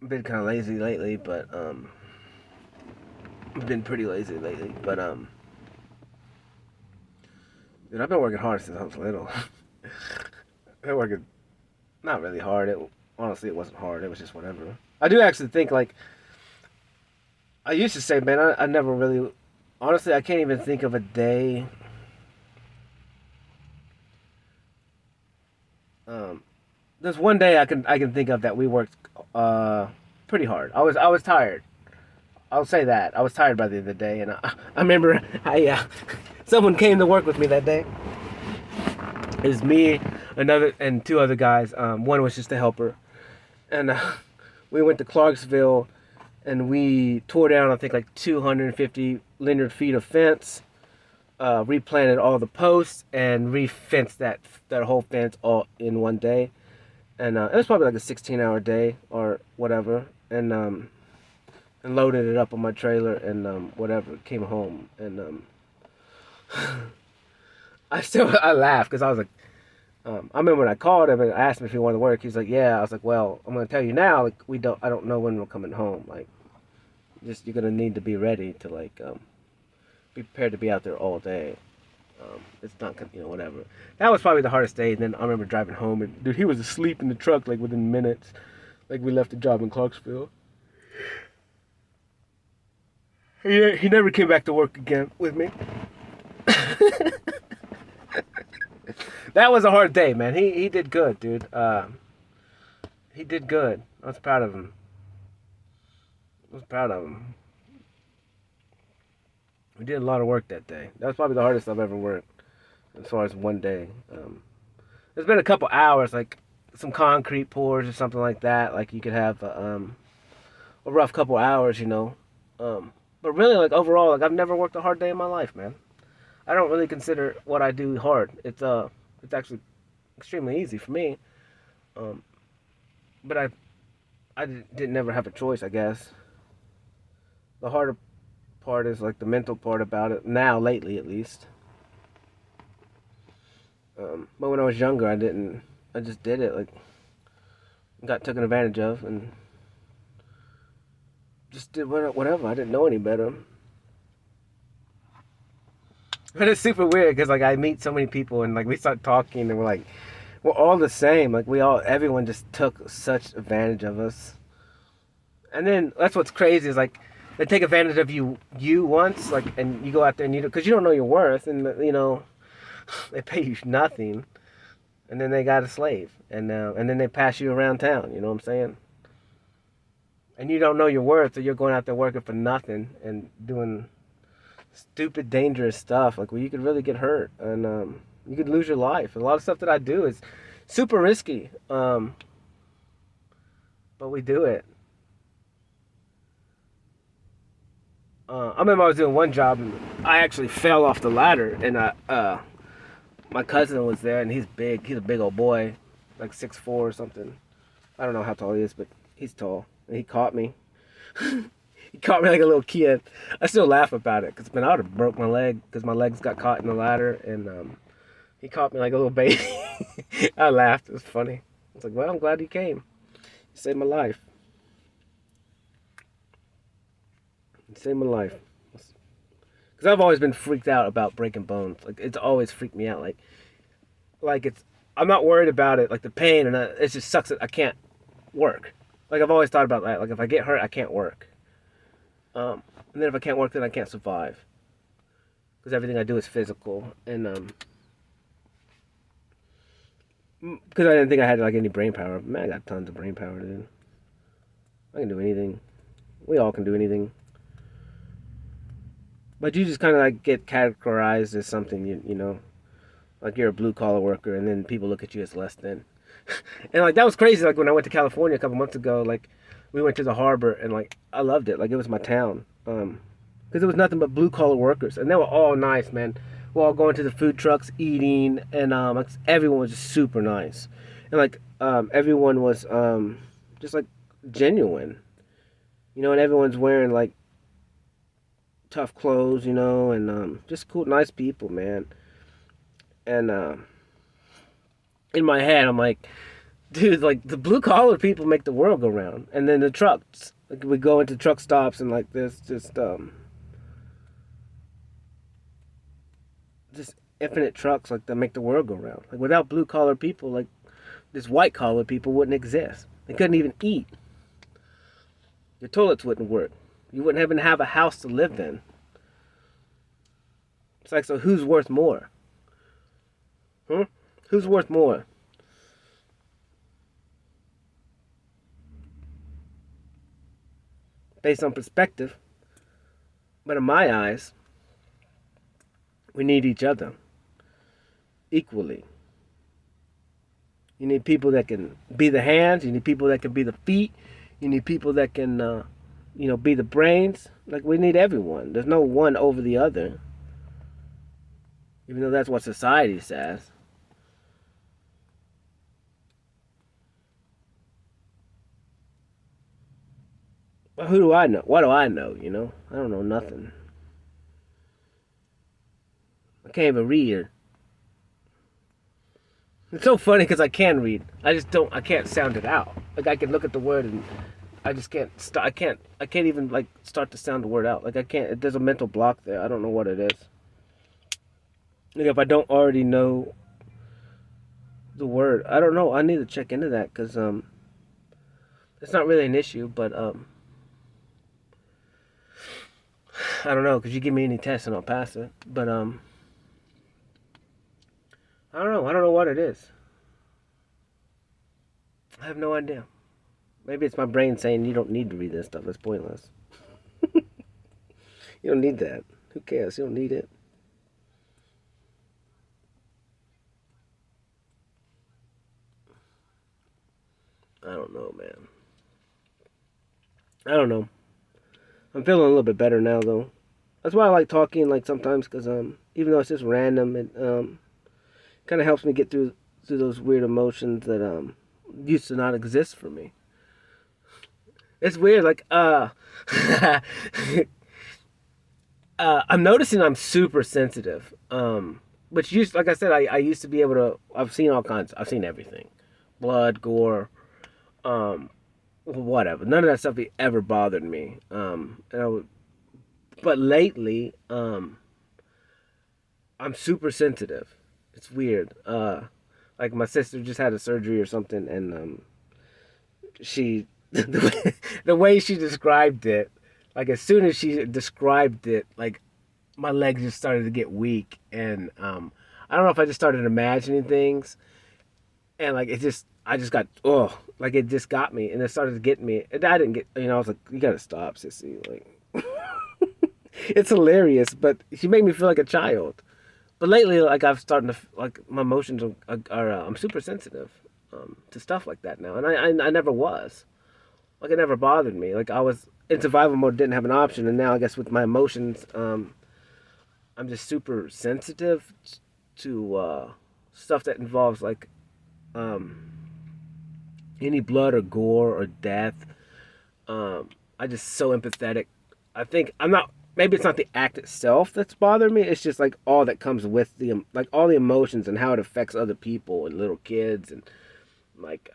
been kind of lazy lately, but I've been pretty lazy lately, but dude, I've been working hard since I was little. I've been working not really hard. Honestly, it wasn't hard. It was just whatever. I do actually think like I used to say, man, I never really. Honestly, I can't even think of a day. There's one day I can think of that we worked pretty hard. I was tired. I'll say that I was tired by the end of the day, and I remember someone came to work with me that day. It was me, another, and two other guys. One was just a helper, and we went to Clarksville, and we tore down I think like 250 linear feet of fence, replanted all the posts, and re-fenced that whole fence all in one day. And it was probably like a 16-hour day or whatever, and loaded it up on my trailer and whatever. Came home and I laughed because I was like, I remember when I called him and I asked him if he wanted to work. He's like, yeah. I was like, well, I'm gonna tell you now. Like I don't know when we're coming home. Like, just you're gonna need to be ready to like be prepared to be out there all day. It's not, whatever. That was probably the hardest day. And then I remember driving home, and dude, he was asleep in the truck like within minutes. Like we left the job in Clarksville. He never came back to work again with me. That was a hard day, man. He did good, dude. He did good. I was proud of him. We did a lot of work that day. That was probably the hardest I've ever worked, as far as one day. There's been a couple hours, like some concrete pours or something like that. Like you could have a rough couple hours, But really, like overall, like I've never worked a hard day in my life, man. I don't really consider what I do hard. It's actually extremely easy for me. But I didn't never have a choice, I guess. The harder part is like the mental part about it now, lately at least. But when I was younger, I didn't. I just did it, like got taken advantage of, and just did whatever. I didn't know any better. But it's super weird because like I meet so many people and like we start talking and we're all the same. Like everyone just took such advantage of us. And then that's what's crazy is like they take advantage of you once, like, and you go out there and because you don't know your worth, and they pay you nothing, and then they got a slave, and then they pass you around town. You know what I'm saying? And you don't know your worth, so you're going out there working for nothing and doing stupid, dangerous stuff. Like, where you could really get hurt, and you could lose your life. A lot of stuff that I do is super risky, but we do it. I remember I was doing one job and I actually fell off the ladder, and my cousin was there, and he's big. He's a big old boy, like 6'4" or something. I don't know how tall he is, but he's tall. And he caught me. He caught me like a little kid. I still laugh about it because I would have broke my leg because my legs got caught in the ladder, and he caught me like a little baby. I laughed. It was funny. I was like, well, I'm glad you came. You saved my life. You saved my life. Because I've always been freaked out about breaking bones. Like, it's always freaked me out. Like I'm not worried about it, like the pain, and it just sucks that I can't work. Like, I've always thought about that. Like, if I get hurt, I can't work. And then if I can't work, then I can't survive. Because everything I do is physical. And, because I didn't think I had, like, any brain power. Man, I got tons of brain power, dude. I can do anything. We all can do anything. But you just kind of, like, get categorized as something, you know. Like, you're a blue-collar worker, and then people look at you as less than. And, like, that was crazy. Like, when I went to California a couple months ago, like, we went to the harbor, and, like, I loved it. Like, it was my town. Because it was nothing but blue-collar workers. And they were all nice, man. We're all going to the food trucks, eating, and like, everyone was just super nice. And, like, everyone was just, like, genuine. You know, and everyone's wearing, like, tough clothes, you know, and just cool, nice people, man. And in my head, I'm like, dude, like, the blue-collar people make the world go round. And then the trucks, like, we go into truck stops, and, like, there's just infinite trucks, like, that make the world go round. Like, without blue-collar people, like, this white-collar people wouldn't exist. They couldn't even eat. Your toilets wouldn't work. You wouldn't even have a house to live in. It's like, so who's worth more? Who's worth more? Based on perspective. But in my eyes, we need each other equally. You need people that can be the hands. You need people that can be the feet. You need people that can, be the brains. Like, we need everyone. There's no one over the other. Even though that's what society says. But who do I know? What do I know, you know? I don't know nothing. I can't even read. It's so funny because I can read. I can't sound it out. Like, I can look at the word and I just can't I can't even, like, start to sound the word out. Like, I can't, there's a mental block there. I don't know what it is. Like if I don't already know the word, I don't know. I need to check into that because it's not really an issue, but I don't know because you give me any test and I'll pass it. But I don't know. I don't know what it is. I have no idea. Maybe it's my brain saying you don't need to read this stuff. It's pointless. You don't need that. Who cares? You don't need it. I don't know, man. I don't know. I'm feeling a little bit better now, though. That's why I like talking, like sometimes, because even though it's just random, it kind of helps me get through those weird emotions that used to not exist for me. It's weird, like I'm noticing I'm super sensitive. Which used, like I said, I used to be able to. I've seen all kinds. I've seen everything, blood, gore, um, whatever. None of that stuff ever bothered me. But lately, I'm super sensitive. It's weird. Like my sister just had a surgery or something, and she the way she described it, like as soon as she described it, like my legs just started to get weak, and I don't know if I just started imagining things, and like I just got like it just got me, and it started to get me, and I didn't get, I was like, you gotta stop, sissy, like it's hilarious, but she made me feel like a child. But lately, like I've started to like my emotions are I'm super sensitive to stuff like that now, and I never was. Like it never bothered me. Like I was in survival mode, didn't have an option, and now I guess with my emotions, I'm just super sensitive to stuff that involves like um, any blood or gore or death. I just so empathetic. I think I'm not. Maybe it's not the act itself that's bothering me. It's just like all that comes with the like all the emotions and how it affects other people and little kids and like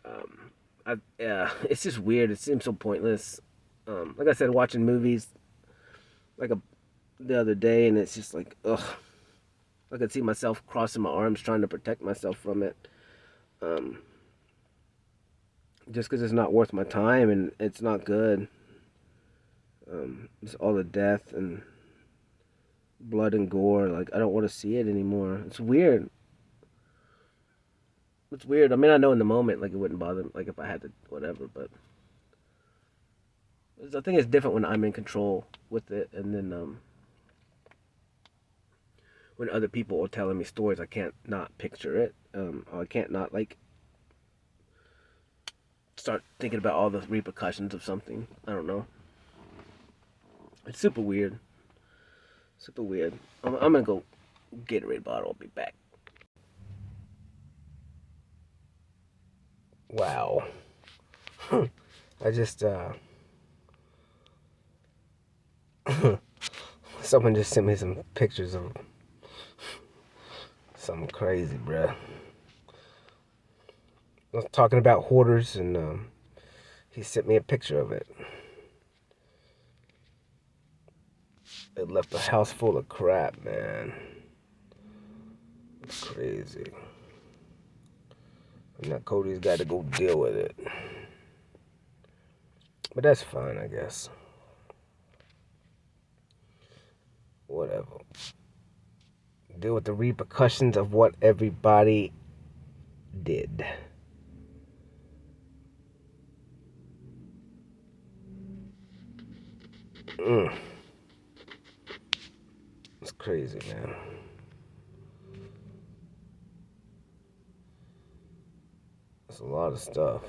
it's just weird. It seems so pointless. Like I said, watching movies like the other day, and it's just like ugh. I could see myself crossing my arms trying to protect myself from it. Um, just because it's not worth my time and it's not good. It's all the death and blood and gore. Like I don't want to see it anymore. It's weird. It's weird. I mean, I know in the moment, like it wouldn't bother me, like if I had to, whatever. But I think it's different when I'm in control with it, and then when other people are telling me stories, I can't not picture it. Or I can't not like start thinking about all the repercussions of something. I don't know. It's super weird. Super weird. I'm gonna go get a Gatorade bottle. I'll be back. Wow. I just someone just sent me some pictures of something crazy, bruh. I was talking about hoarders, and he sent me a picture of it. It left a house full of crap, man. It's crazy. And now Cody's got to go deal with it. But that's fine, I guess. Whatever. Deal with the repercussions of what everybody did. It's crazy, man. It's a lot of stuff.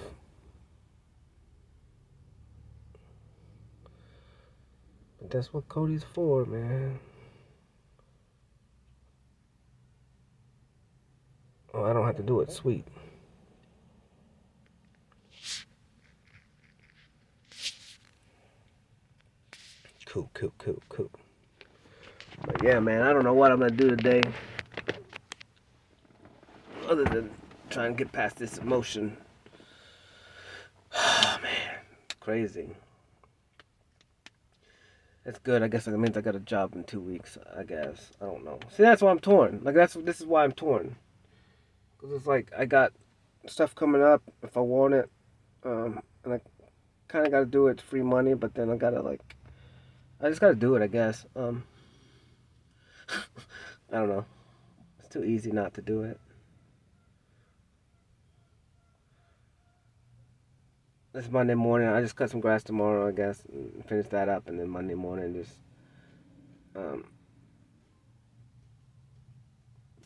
But that's what Cody's for, man. Oh, I don't have to do it. Sweet. Cool. But yeah, man, I don't know what I'm gonna do today, other than try and get past this emotion. Oh man, crazy. It's good. I guess it means I got a job in 2 weeks. I guess I don't know. See, that's why I'm torn. Like this is why I'm torn. Cause it's like I got stuff coming up if I want it, and I kind of got to do it. It's free money, but then I just got to do it. I guess. I don't know. It's too easy not to do it. It's Monday morning. I just cut some grass tomorrow, I guess, and finish that up, and then Monday morning just um,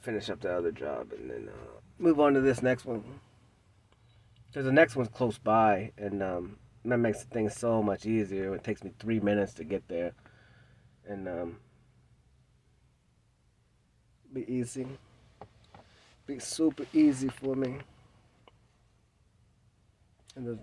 finish up the other job, and then move on to this next one. Because the next one's close by, and that makes things so much easier. It takes me 3 minutes to get there, and be easy, be super easy for me. And the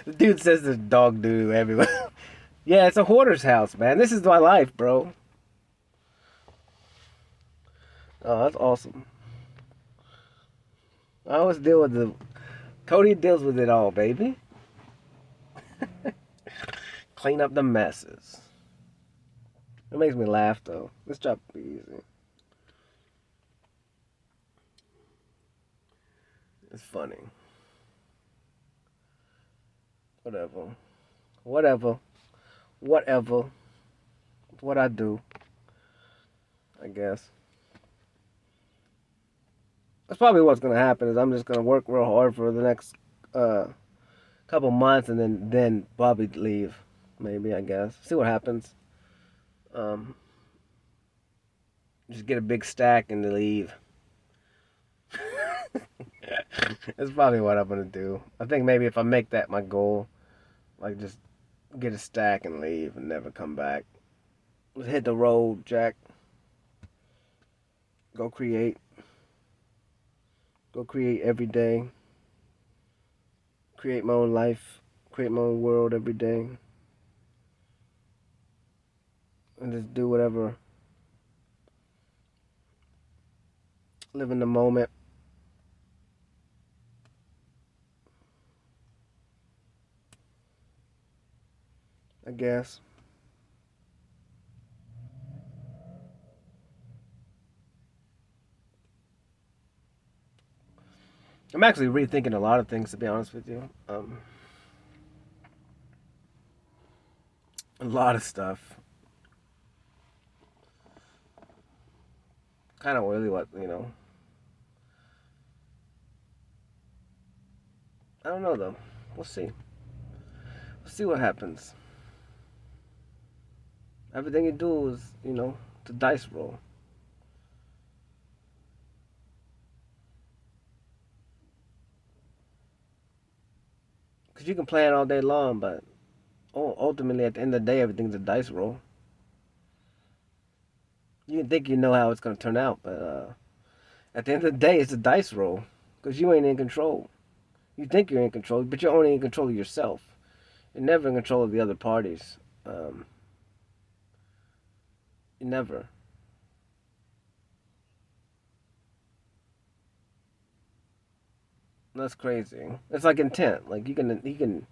the dude says there's dog doo everywhere. Yeah, it's a hoarder's house, man. This is my life, bro. Oh, that's awesome. I always deal with Cody deals with it all, baby. Clean up the messes. It makes me laugh, though. This job will be easy. It's funny. Whatever. Whatever. Whatever. It's what I do, I guess. That's probably what's gonna happen. Is I'm just gonna work real hard for the next couple months, and then probably leave. Maybe, I guess. See what happens. Um, just get a big stack and leave. That's probably what I'm gonna do. I think maybe if I make that my goal, like just get a stack and leave and never come back. Just hit the road, Jack. Go create. Go create every day. Create my own life. Create my own world every day. And just do whatever. Live in the moment. I guess. I'm actually rethinking a lot of things, to be honest with you. A lot of stuff. Kind of really what, I don't know, though. We'll see. We'll see what happens. Everything you do is, it's a dice roll. Because you can plan all day long, but ultimately, at the end of the day, everything's a dice roll. You can think you know how it's going to turn out, but at the end of the day, it's a dice roll. Because you ain't in control. You think you're in control, but you're only in control of yourself. You're never in control of the other parties. You never. That's crazy. It's like intent. Like you can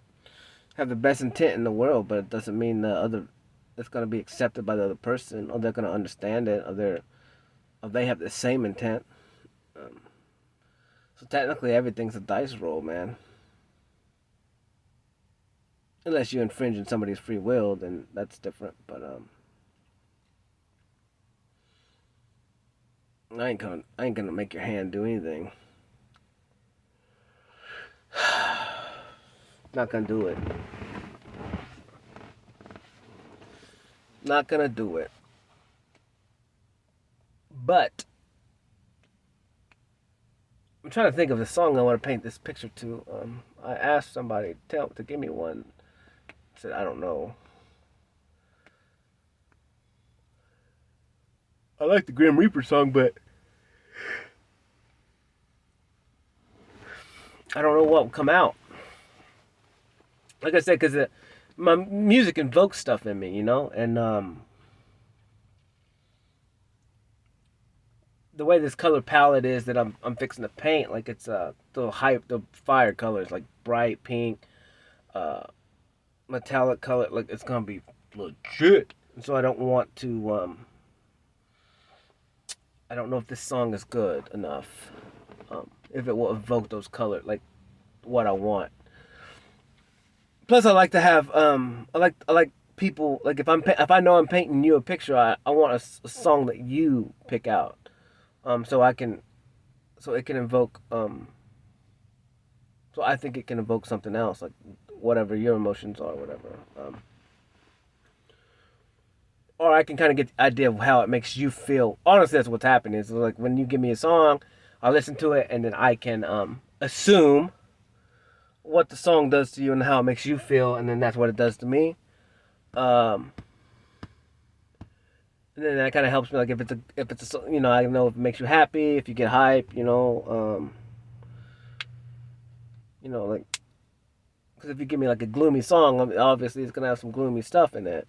have the best intent in the world, but it doesn't mean it's gonna be accepted by the other person, or they're gonna understand it, or they have the same intent. So technically, everything's a dice roll, man. Unless you infringe on somebody's free will, then that's different. But I ain't gonna make your hand do anything. Not gonna do it. Not gonna do it. But I'm trying to think of the song I want to paint this picture to. I asked somebody to give me one. I said I don't know. I like the Grim Reaper song, but I don't know what will come out. Like I said, because my music invokes stuff in me, and the way this color palette is that I'm fixing to paint, like it's the fire colors, like bright pink, uh, metallic color, like it's gonna be legit. And so I don't want to I don't know if this song is good enough. If it will evoke those colors, like what I want. Plus, I like to have I like people, like if I know I'm painting you a picture, I want a song that you pick out, so I can so it can evoke so I think it can evoke something else, like whatever your emotions are, whatever. Or I can kind of get the idea of how it makes you feel. Honestly, that's what's happening. Is like when you give me a song, I listen to it and then I can assume what the song does to you and how it makes you feel, and then that's what it does to me. Um, and then that kind of helps me. Like if it's a, you know, I know if it makes you happy, if you get hype, like because if you give me like a gloomy song, obviously it's gonna have some gloomy stuff in it,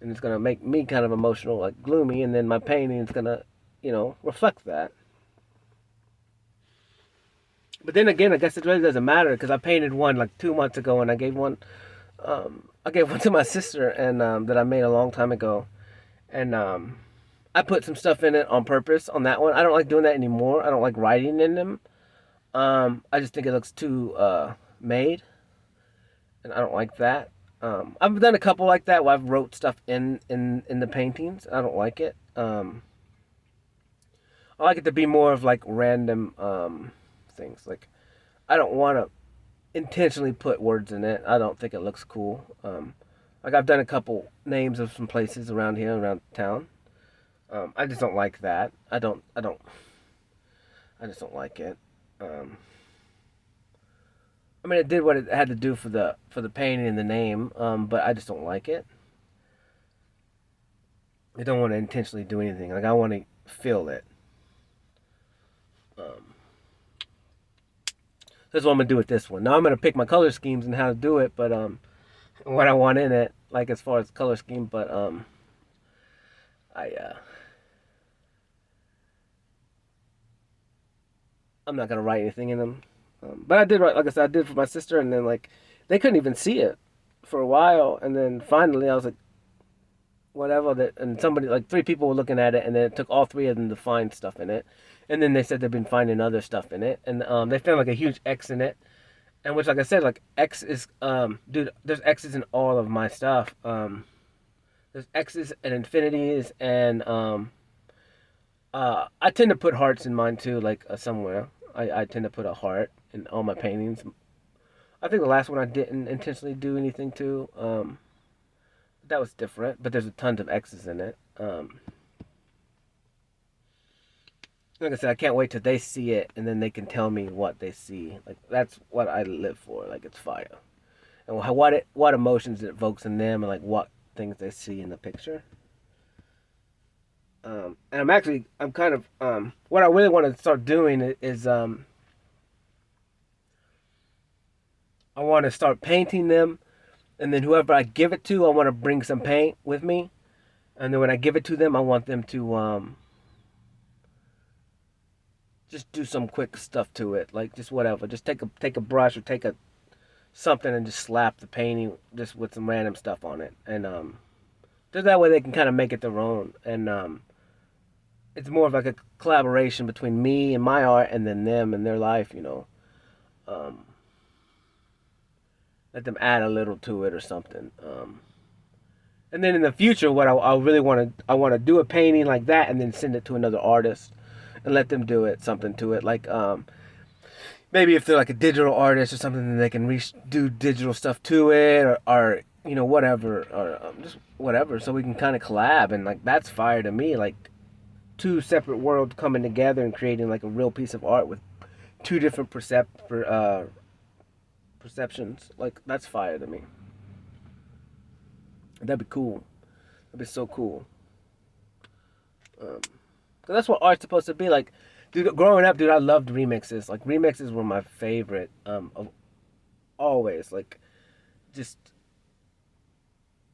and it's gonna make me kind of emotional, like gloomy, and then my painting is gonna, reflect that. But then again, I guess it really doesn't matter because I painted one like 2 months ago, and I gave one to my sister, and that I made a long time ago, and I put some stuff in it on purpose on that one. I don't like doing that anymore. I don't like writing in them. I just think it looks too made, and I don't like that. I've done a couple like that where I've wrote stuff in the paintings. I don't like it. I like it to be more of like random things. Like I don't want to intentionally put words in it. I don't think it looks cool. Like I've done a couple names of some places around here, around town. I just don't like that. I just don't like it. Um, I mean, it did what it had to do for the painting and the name, but I just don't like it. I don't want to intentionally do anything. Like I want to feel it. Um, that's what I'm gonna do with this one. Now I'm gonna pick my color schemes and how to do it, but what I want in it, like as far as color scheme. But I I'm not gonna write anything in them. But I did write, like I said, I did for my sister, and then like they couldn't even see it for a while, and then finally I was like, whatever. That and somebody like three people were looking at it, and then it took all three of them to find stuff in it, and then they said they've been finding other stuff in it, and they found like a huge X in it, and which like I said, like X is dude, there's X's in all of my stuff. There's X's and infinities, and I tend to put hearts in mine too, like somewhere. I tend to put a heart in all my paintings. I think the last one I didn't intentionally do anything to. That was different, but there's a tons of X's in it. Like I said, I can't wait till they see it, and then they can tell me what they see. Like that's what I live for. Like it's fire, and what emotions it evokes in them, and like what things they see in the picture. And I'm kind of what I really want to start doing is I want to start painting them, and then whoever I give it to, I want to bring some paint with me, and then when I give it to them, I want them to just do some quick stuff to it, like just whatever, just take a brush or take a something and just slap the painting just with some random stuff on it, and just that way they can kind of make it their own, and it's more of like a collaboration between me and my art, and then them and their life, Um, let them add a little to it or something. And then in the future, what I really I want to do a painting like that, and then send it to another artist, and let them do it something to it. Like maybe if they're like a digital artist or something, then they can do digital stuff to it, or whatever, or just whatever. So we can kind of collab, and like that's fire to me. Like two separate worlds coming together and creating like a real piece of art with two different perceptions. Like that's fire to me. That'd be cool. That'd be so cool. 'Cause that's what art's supposed to be like. Dude, growing up, dude, I loved remixes. Like remixes were my favorite of always. Like just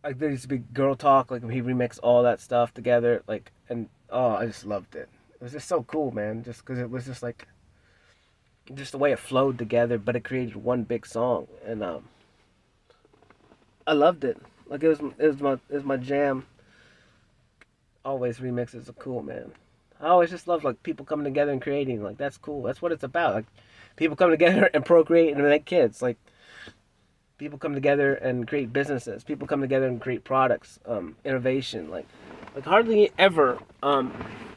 like there used to be Girl Talk, like he remixed all that stuff together, like, and oh, I just loved it. It was just so cool, man. Just because it was just like, just the way it flowed together, but it created one big song, and I loved it. Like it was my jam. Always remixes are cool, man. I always just love like people coming together and creating. Like that's cool. That's what it's about. Like people come together and procreate and make kids. Like people come together and create businesses. People come together and create products, innovation. Like hardly ever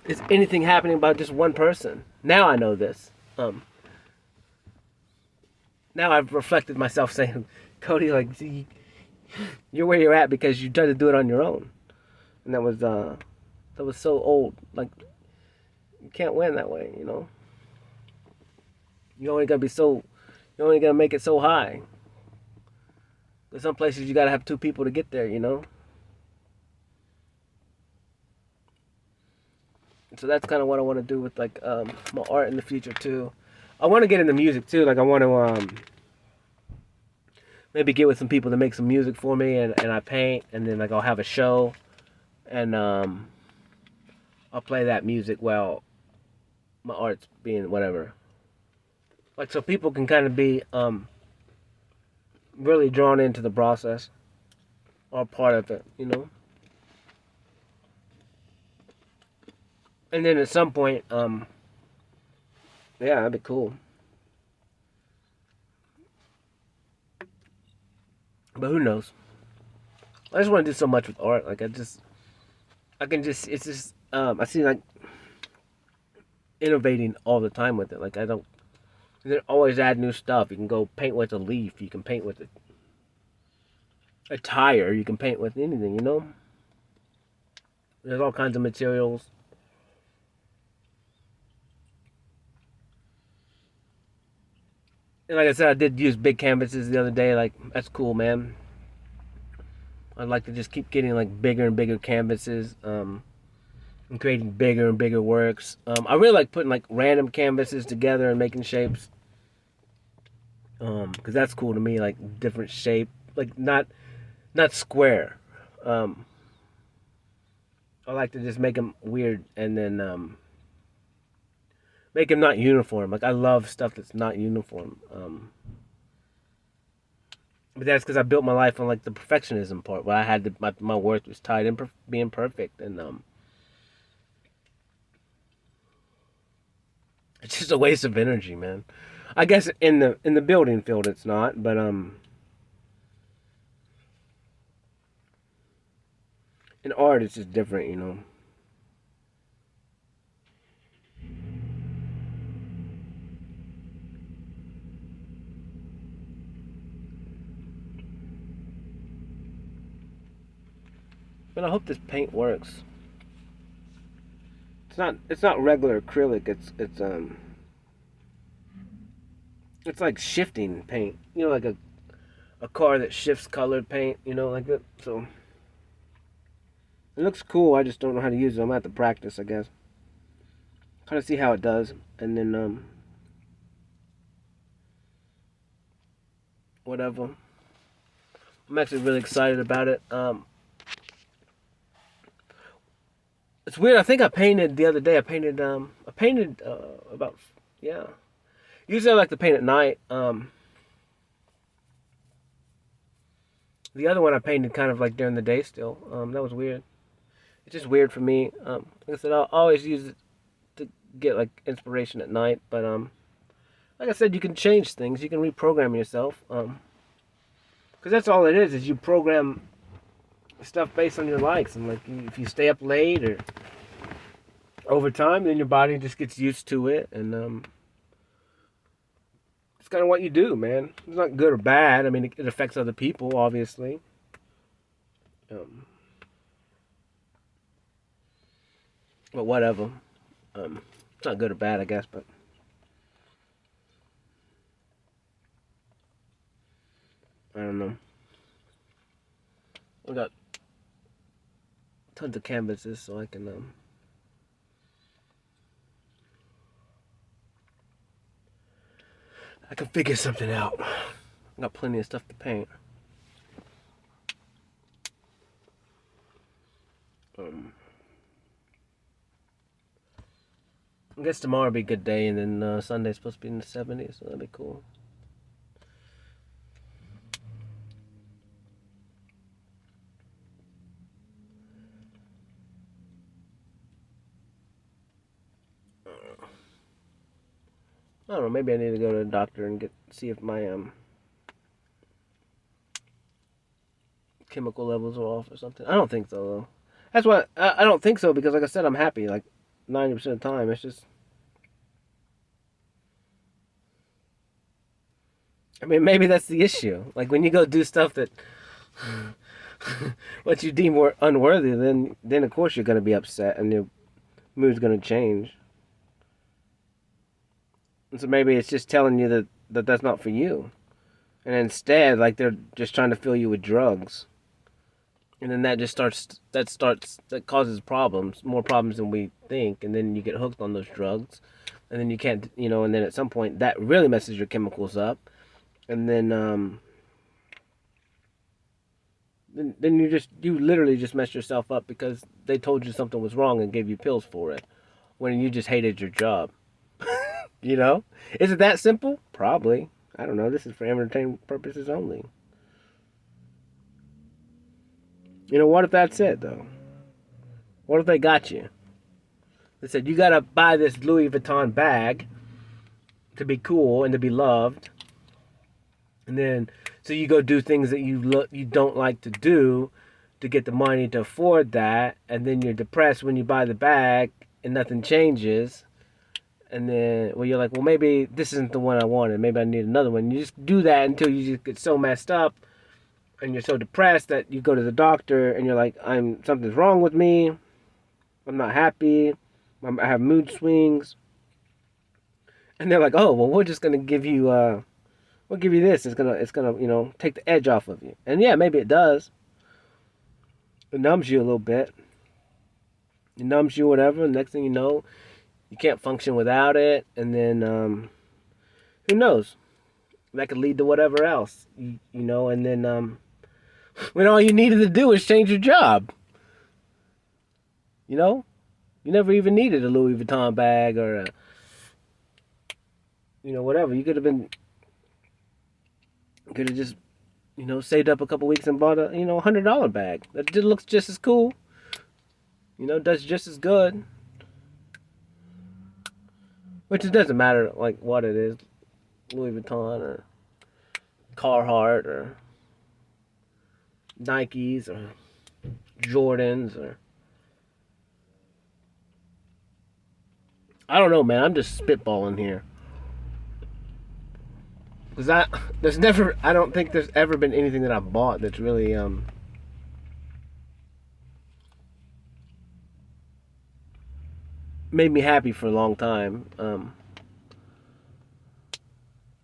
is anything happening by just one person. Now I know this. Now I've reflected myself saying, Cody, like, see, you're where you're at because you tried to do it on your own, and that was so old. Like you can't win that way, you know. You're only gonna be so, you're only gonna make it so high. There's some places you gotta have two people to get there, you know. So that's kind of what I want to do with like my art in the future too. I want to get into music too. Like I want to maybe get with some people to make some music for me, and I paint, and then like I'll have a show, and I'll play that music while my art's being whatever. Like so people can kind of be really drawn into the process or part of it, you know. And then at some point, yeah, that'd be cool. But who knows? I just want to do so much with art. Like I can just, it's just, I see like innovating all the time with it. Like I don't, you can always add new stuff. You can go paint with a leaf. You can paint with a tire. You can paint with anything, you know? There's all kinds of materials. And like I said, I did use big canvases the other day. Like, that's cool, man. I'd like to just keep getting like bigger and bigger canvases, and creating bigger and bigger works. I really like putting like random canvases together and making shapes. Because that's cool to me, like different shape, like not square. Um, I like to just make them weird and then make them not uniform. Like I love stuff that's not uniform. But that's because I built my life on like the perfectionism part, where I had my worth was tied in being perfect, and it's just a waste of energy, man. I guess in the building field it's not, but in art it's just different, you know. But I hope this paint works. It's not regular acrylic. It's like shifting paint. You know, like a car that shifts colored paint. You know, like that. So it looks cool. I just don't know how to use it. I'm gonna have to practice, I guess. Kind of see how it does, and then whatever. I'm actually really excited about it. It's weird. I think I painted the other day. I painted about, yeah. Usually I like to paint at night. The other one I painted kind of like during the day still. That was weird. It's just weird for me. Like I said, I'll always use it to get like inspiration at night. But like I said, you can change things. You can reprogram yourself. Because that's all it is you program stuff based on your likes, and like if you stay up late or over time, then your body just gets used to it, and it's kind of what you do, man. It's not good or bad. I mean, it affects other people, obviously. Um, but whatever. It's not good or bad, I guess, but I don't know. I got tons of canvases, so I can figure something out. I got plenty of stuff to paint. Um, I guess tomorrow will be a good day, and then Sunday's supposed to be in the 70s, so that'll be cool. I don't know. Maybe I need to go to the doctor and see if my chemical levels are off or something. I don't think so though. That's why I don't think so because, like I said, I'm happy. Like 90% of the time, it's just. I mean, maybe that's the issue. Like when you go do stuff that what you deem unworthy, then of course you're gonna be upset and your mood's gonna change. And so maybe it's just telling you that that's not for you. And instead, like they're just trying to fill you with drugs. And then that causes problems, more problems than we think, and then you get hooked on those drugs. And then you can't, and then at some point that really messes your chemicals up. And then you literally just messed yourself up because they told you something was wrong and gave you pills for it when you just hated your job. You know? Is it that simple? Probably. I don't know. This is for entertainment purposes only. What if that's it, though? What if they got you? They said, you gotta buy this Louis Vuitton bag to be cool and to be loved. And then, so you go do things that you don't like to do to get the money to afford that. And then you're depressed when you buy the bag and nothing changes. And then, well, you're like, well, maybe this isn't the one I wanted. Maybe I need another one. You just do that until you just get so messed up and you're so depressed that you go to the doctor and you're like, something's wrong with me. I'm not happy. I have mood swings. And they're like, oh, well, we're just gonna give you, we'll give you this. It's gonna, take the edge off of you. And yeah, maybe it does. It numbs you a little bit. It numbs you, whatever. Next thing you know, you can't function without it, and then who knows? That could lead to whatever else, and then when all you needed to do is change your job. You never even needed a Louis Vuitton bag or whatever. You could have just saved up a couple weeks and bought a $100 bag that just looks just as cool. Does just as good. Which it doesn't matter like what it is, Louis Vuitton or Carhartt or Nikes or Jordans or I don't know, man. I'm just spitballing here. Cause I don't think there's ever been anything that I've bought that's really made me happy for a long time.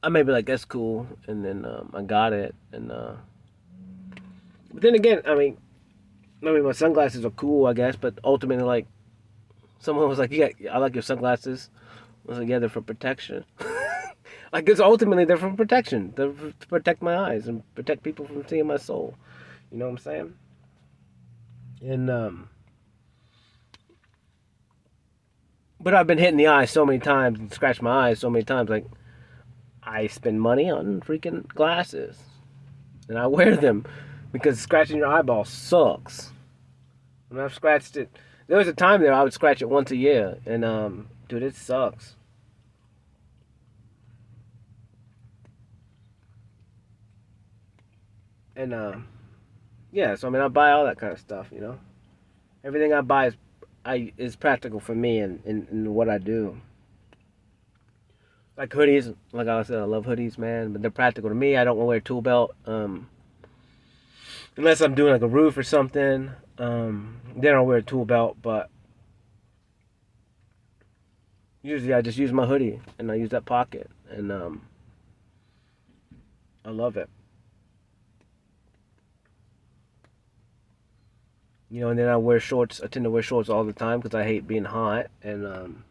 I may be like, that's cool, and then I got it, and but then again, my sunglasses are cool, I guess, but ultimately, like, someone was like, yeah, I like your sunglasses. I was like, yeah, they're for protection. Like, because ultimately they're for protection. They're to protect my eyes and protect people from seeing my soul. You know what I'm saying? And but I've been hitting the eye so many times and scratched my eyes so many times. Like, I spend money on freaking glasses, and I wear them because scratching your eyeball sucks. And I've scratched it. There was a time there I would scratch it once a year, and dude, it sucks. And yeah, so I buy all that kind of stuff. Everything I buy is practical for me and what I do. Like hoodies, like I said, I love hoodies, man. But they're practical to me. I don't want to wear a tool belt, unless I'm doing like a roof or something. Then I'll wear a tool belt. But usually I just use my hoodie and I use that pocket, and I love it. And then I wear shorts. I tend to wear shorts all the time because I hate being hot, and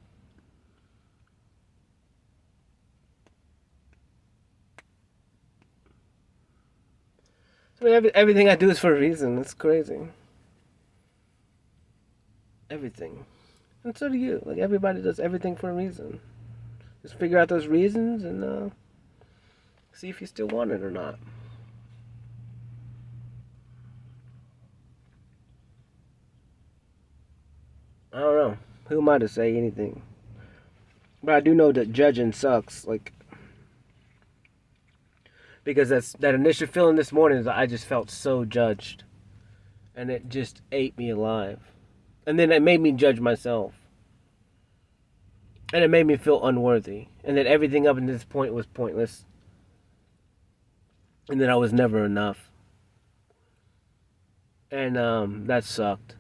everything I do is for a reason. It's crazy. Everything. And so do you. Like, everybody does everything for a reason. Just figure out those reasons and see if you still want it or not. I don't know. Who am I to say anything? But I do know that judging sucks. Like, because that initial feeling this morning is I just felt so judged, and it just ate me alive. And then it made me judge myself, and it made me feel unworthy, and that everything up to this point was pointless, and that I was never enough. And that sucked.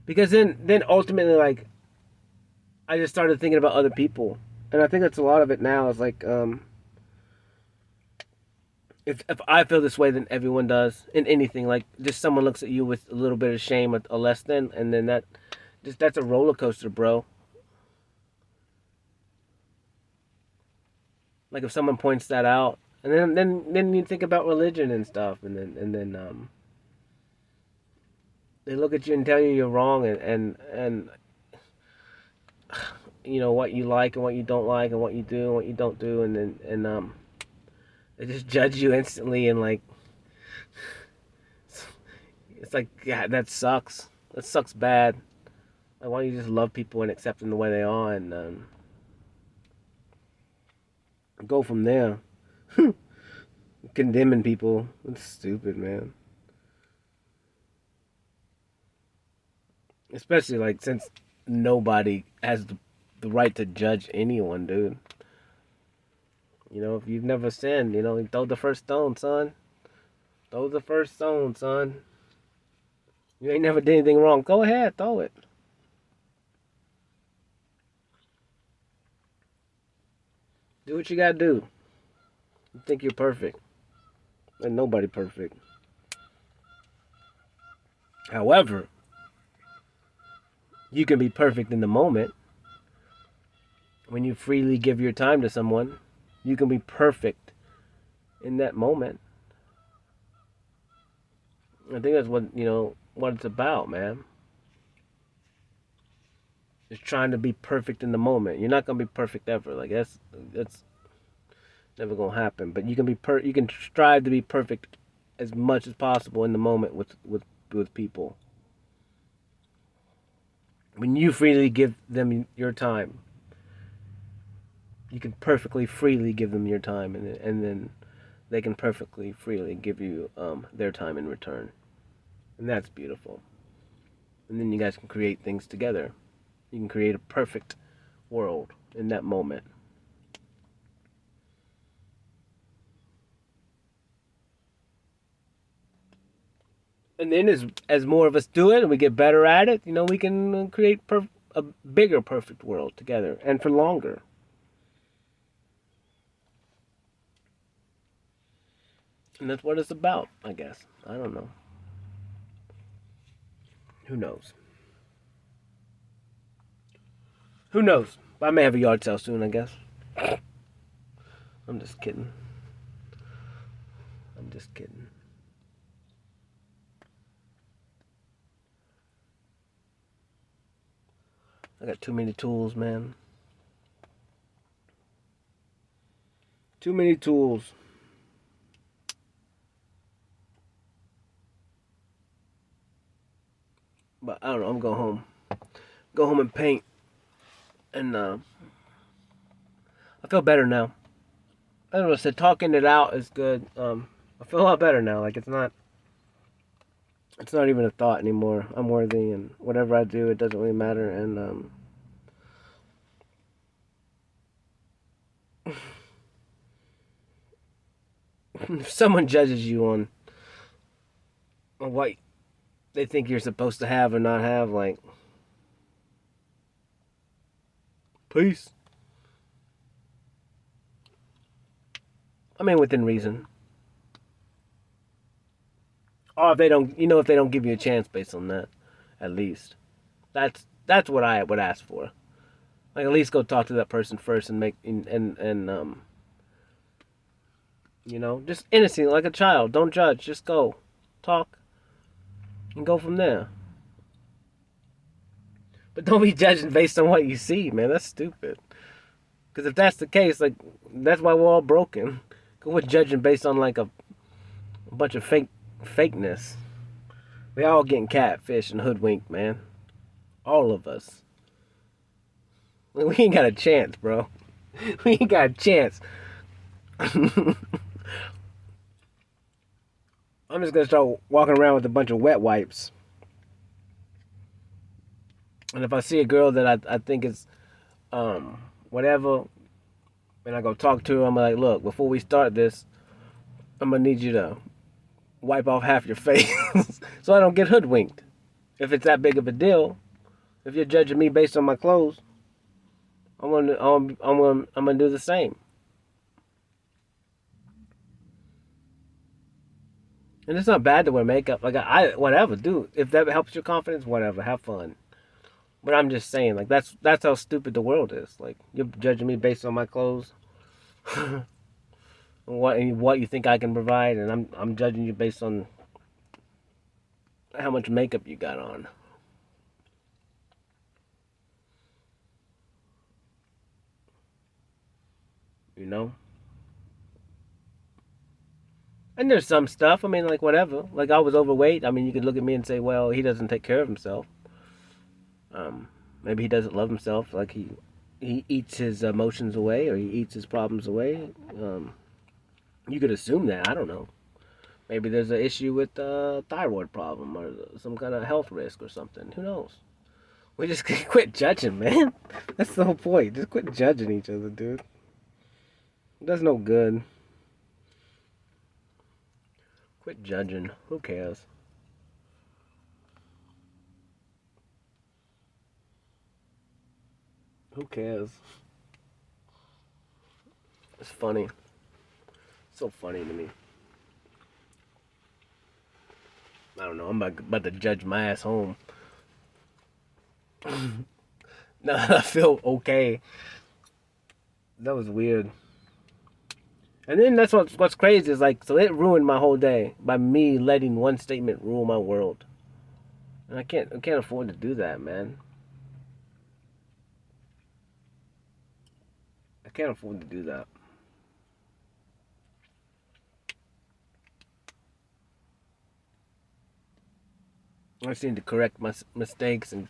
Because then ultimately, like, I just started thinking about other people, and I think that's a lot of it now. Is like, if I feel this way, then everyone does in anything. Like, just someone looks at you with a little bit of shame or a less than, and then that's a roller coaster, bro. Like, if someone points that out, and then you think about religion and stuff, and then they look at you and tell you you're wrong, and you know what you like and what you don't like, and what you do and what you don't do, and they just judge you instantly, and like, it's like, yeah, that sucks. That sucks bad. Like, why don't you just love people and accept them the way they are, and go from there? Condemning people, it's stupid, man. Especially, like, since nobody has the right to judge anyone, dude. You know, if you've never sinned, you know, throw the first stone, son. Throw the first stone, son. You ain't never did anything wrong. Go ahead, throw it. Do what you gotta do. You think you're perfect. And nobody perfect. However, you can be perfect in the moment. When you freely give your time to someone, you can be perfect in that moment. I think that's what it's about, man. Just trying to be perfect in the moment. You're not gonna be perfect ever. Like, that's never gonna happen. But you can you can strive to be perfect as much as possible in the moment with people. When you freely give them your time, you can perfectly freely give them your time, and then they can perfectly freely give you their time in return, and that's beautiful. And then you guys can create things together. You can create a perfect world in that moment. And then as more of us do it and we get better at it, you know, we can create a bigger perfect world together and for longer. And that's what it's about, I guess. I don't know. Who knows? Who knows? I may have a yard sale soon, I guess. I'm just kidding. I'm just kidding. I got too many tools, man. Too many tools. But I don't know. I'm going home. Go home and paint. And I feel better now. I don't know. So talking it out is good. I feel a lot better now. Like, it's not even a thought anymore. I'm worthy, and whatever I do, it doesn't really matter. And if someone judges you on what they think you're supposed to have or not have, like, peace. I mean, within reason. Or if they don't, if they don't give you a chance based on that, at least. That's what I would ask for. Like, at least go talk to that person first and just innocent, like a child. Don't judge. Just go, talk, and go from there. But don't be judging based on what you see, man. That's stupid. Because if that's the case, like, that's why we're all broken. Because we're judging based on, like, a bunch of fakeness. We all getting catfish and hoodwinked, man. All of us. Like, we ain't got a chance, bro. We ain't got a chance. I'm just gonna start walking around with a bunch of wet wipes. And if I see a girl that I think is whatever, and I go talk to her, I'm like, look, before we start this, I'm gonna need you to wipe off half your face so I don't get hoodwinked. If it's that big of a deal, if you're judging me based on my clothes, I'm gonna do the same. And it's not bad to wear makeup. Like I whatever, dude. If that helps your confidence, whatever, have fun. But I'm just saying, like that's how stupid the world is. Like you're judging me based on my clothes, what you think I can provide, and I'm judging you based on how much makeup you got on. You know. And there's some stuff. I mean, like whatever. Like I was overweight. I mean, you could look at me and say, well, he doesn't take care of himself. Maybe he doesn't love himself. Like he eats his emotions away, or he eats his problems away. You could assume that. I don't know. Maybe there's an issue with thyroid problem or some kind of health risk or something. Who knows? We just quit judging, man. That's the whole point. Just quit judging each other, dude. That's no good. Quit judging. Who cares? Who cares? It's funny. It's so funny to me. I don't know. I'm about to judge my ass home. Now I feel okay. That was weird. And then that's what's crazy is like, so it ruined my whole day by me letting one statement rule my world. And I can't afford to do that, man. I can't afford to do that. I just need to correct my mistakes and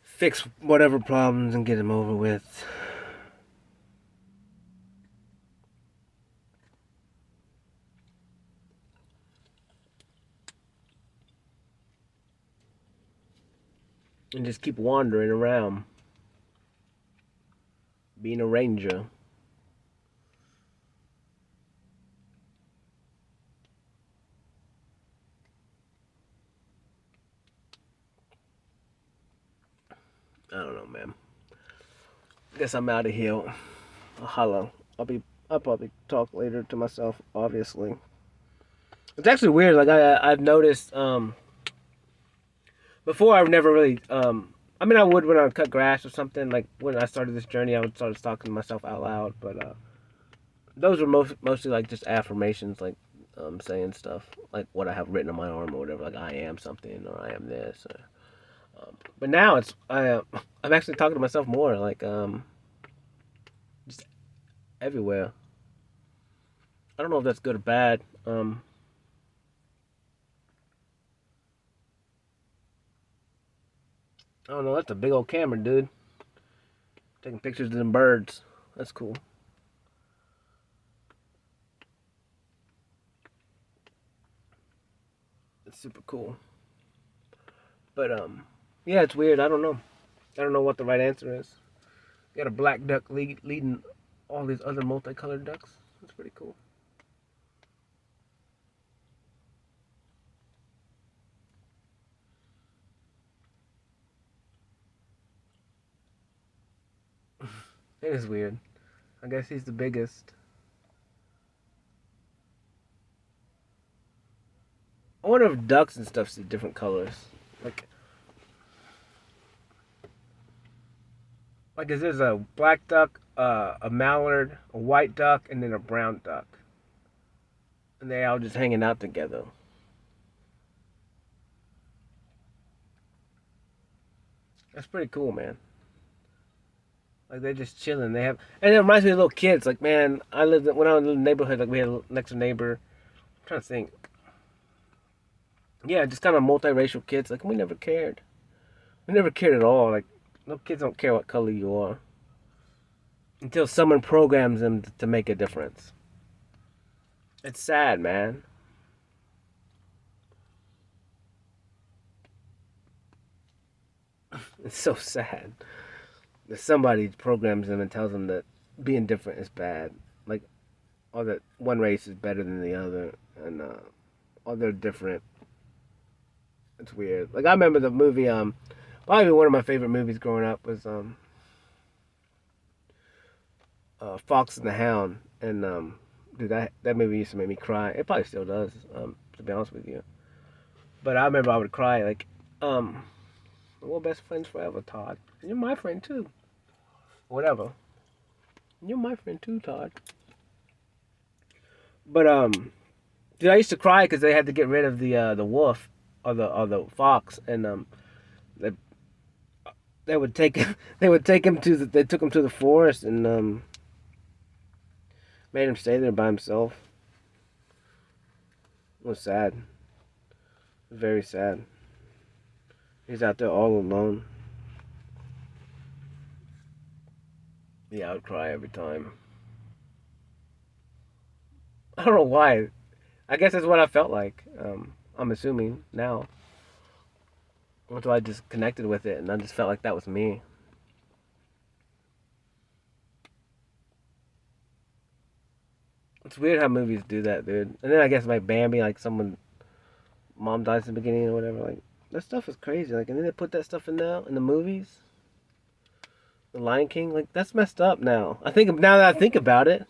fix whatever problems and get them over with. And just keep wandering around. Being a ranger. I don't know, man. I guess I'm out of here. I'll holla. I'll probably talk later to myself, obviously. It's actually weird, like I've noticed before I've never really I mean I would when I would cut grass or something, like when I started this journey I would start talking to myself out loud, but those were mostly like just affirmations, like saying stuff like what I have written on my arm or whatever, like I am something or I am this or, but now I'm actually talking to myself more, like just everywhere. I don't know if that's good or bad. I don't know. That's a big old camera, dude. Taking pictures of them birds. That's cool. It's super cool. But yeah, it's weird. I don't know. I don't know what the right answer is. You got a black duck leading all these other multicolored ducks. That's pretty cool. It is weird. I guess he's the biggest. I wonder if ducks and stuff see different colors. Like, is there's a black duck, a mallard, a white duck, and then a brown duck, and they all just hanging out together. That's pretty cool, man. Like they're just chilling. They have, and it reminds me of little kids. Like man, when I was in the neighborhood. Like we had a next door neighbor. I'm trying to think. Yeah, just kind of multiracial kids. Like we never cared. We never cared at all. Like no kids don't care what color you are until someone programs them to make a difference. It's sad, man. It's so sad that somebody programs them and tells them that being different is bad. Like, or that one race is better than the other, and or they're different. It's weird. Like I remember the movie. Probably one of my favorite movies growing up was Fox and the Hound, and dude, that movie used to make me cry. It probably still does. To be honest with you, but I remember I would cry like we're best friends forever, Todd. And you're my friend too. Whatever. You're my friend too, Todd. But dude, I used to cry because they had to get rid of the wolf or the fox, and they they would take him. They took him to the forest and made him stay there by himself. It was sad. Very sad. He's out there all alone. Yeah, I would cry every time. I don't know why. I guess that's what I felt like. I'm assuming now. Until I just connected with it and I just felt like that was me. It's weird how movies do that, dude. And then I guess like Bambi, like someone mom dies in the beginning or whatever, like that stuff is crazy. Like and then they put that stuff in now in the movies. The Lion King, like that's messed up now. I think now that I think about it.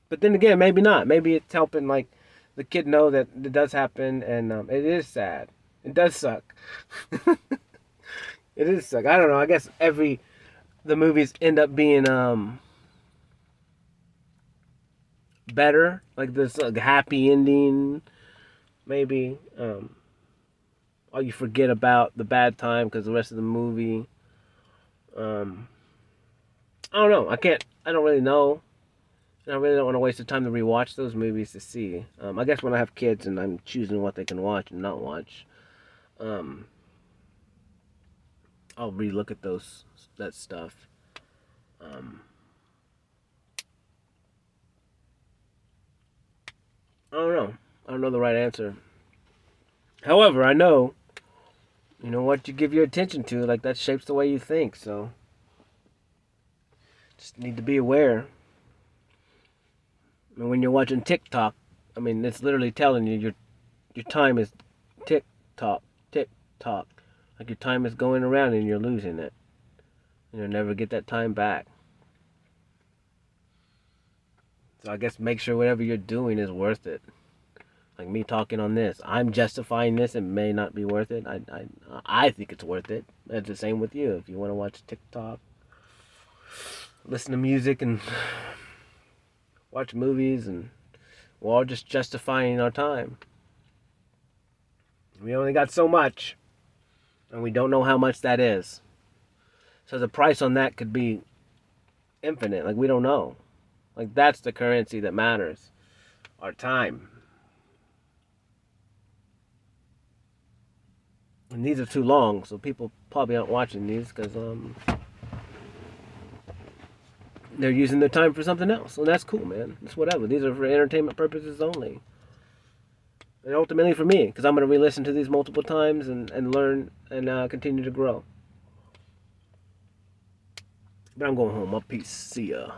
But then again, maybe not. Maybe it's helping like the kid know that it does happen and it is sad. It does suck. It is suck. I don't know. I guess the movies end up being better, like this like, happy ending, maybe. Or you forget about the bad time because the rest of the movie. Um, I don't know. I don't really know. And I really don't want to waste the time to rewatch those movies to see. I guess when I have kids and I'm choosing what they can watch and not watch, um, I'll relook at that stuff. Um, I don't know. I don't know the right answer. However, I know, what you give your attention to, like that shapes the way you think. So, just need to be aware. I mean, when you're watching TikTok, I mean, it's literally telling you your time is tick tock, tick tock. Like your time is going around and you're losing it. You'll never get that time back. So I guess make sure whatever you're doing is worth it. Like me talking on this, I'm justifying this. It may not be worth it. I think it's worth it. It's the same with you. If you want to watch TikTok, listen to music, and watch movies, and we're all just justifying our time. We only got so much, and we don't know how much that is. So the price on that could be infinite. Like we don't know. Like that's the currency that matters. Our time. And these are too long, so people probably aren't watching these because they're using their time for something else. And that's cool, man. It's whatever. These are for entertainment purposes only. And ultimately for me, because I'm going to re-listen to these multiple times and learn and continue to grow. But I'm going home. Peace. See ya.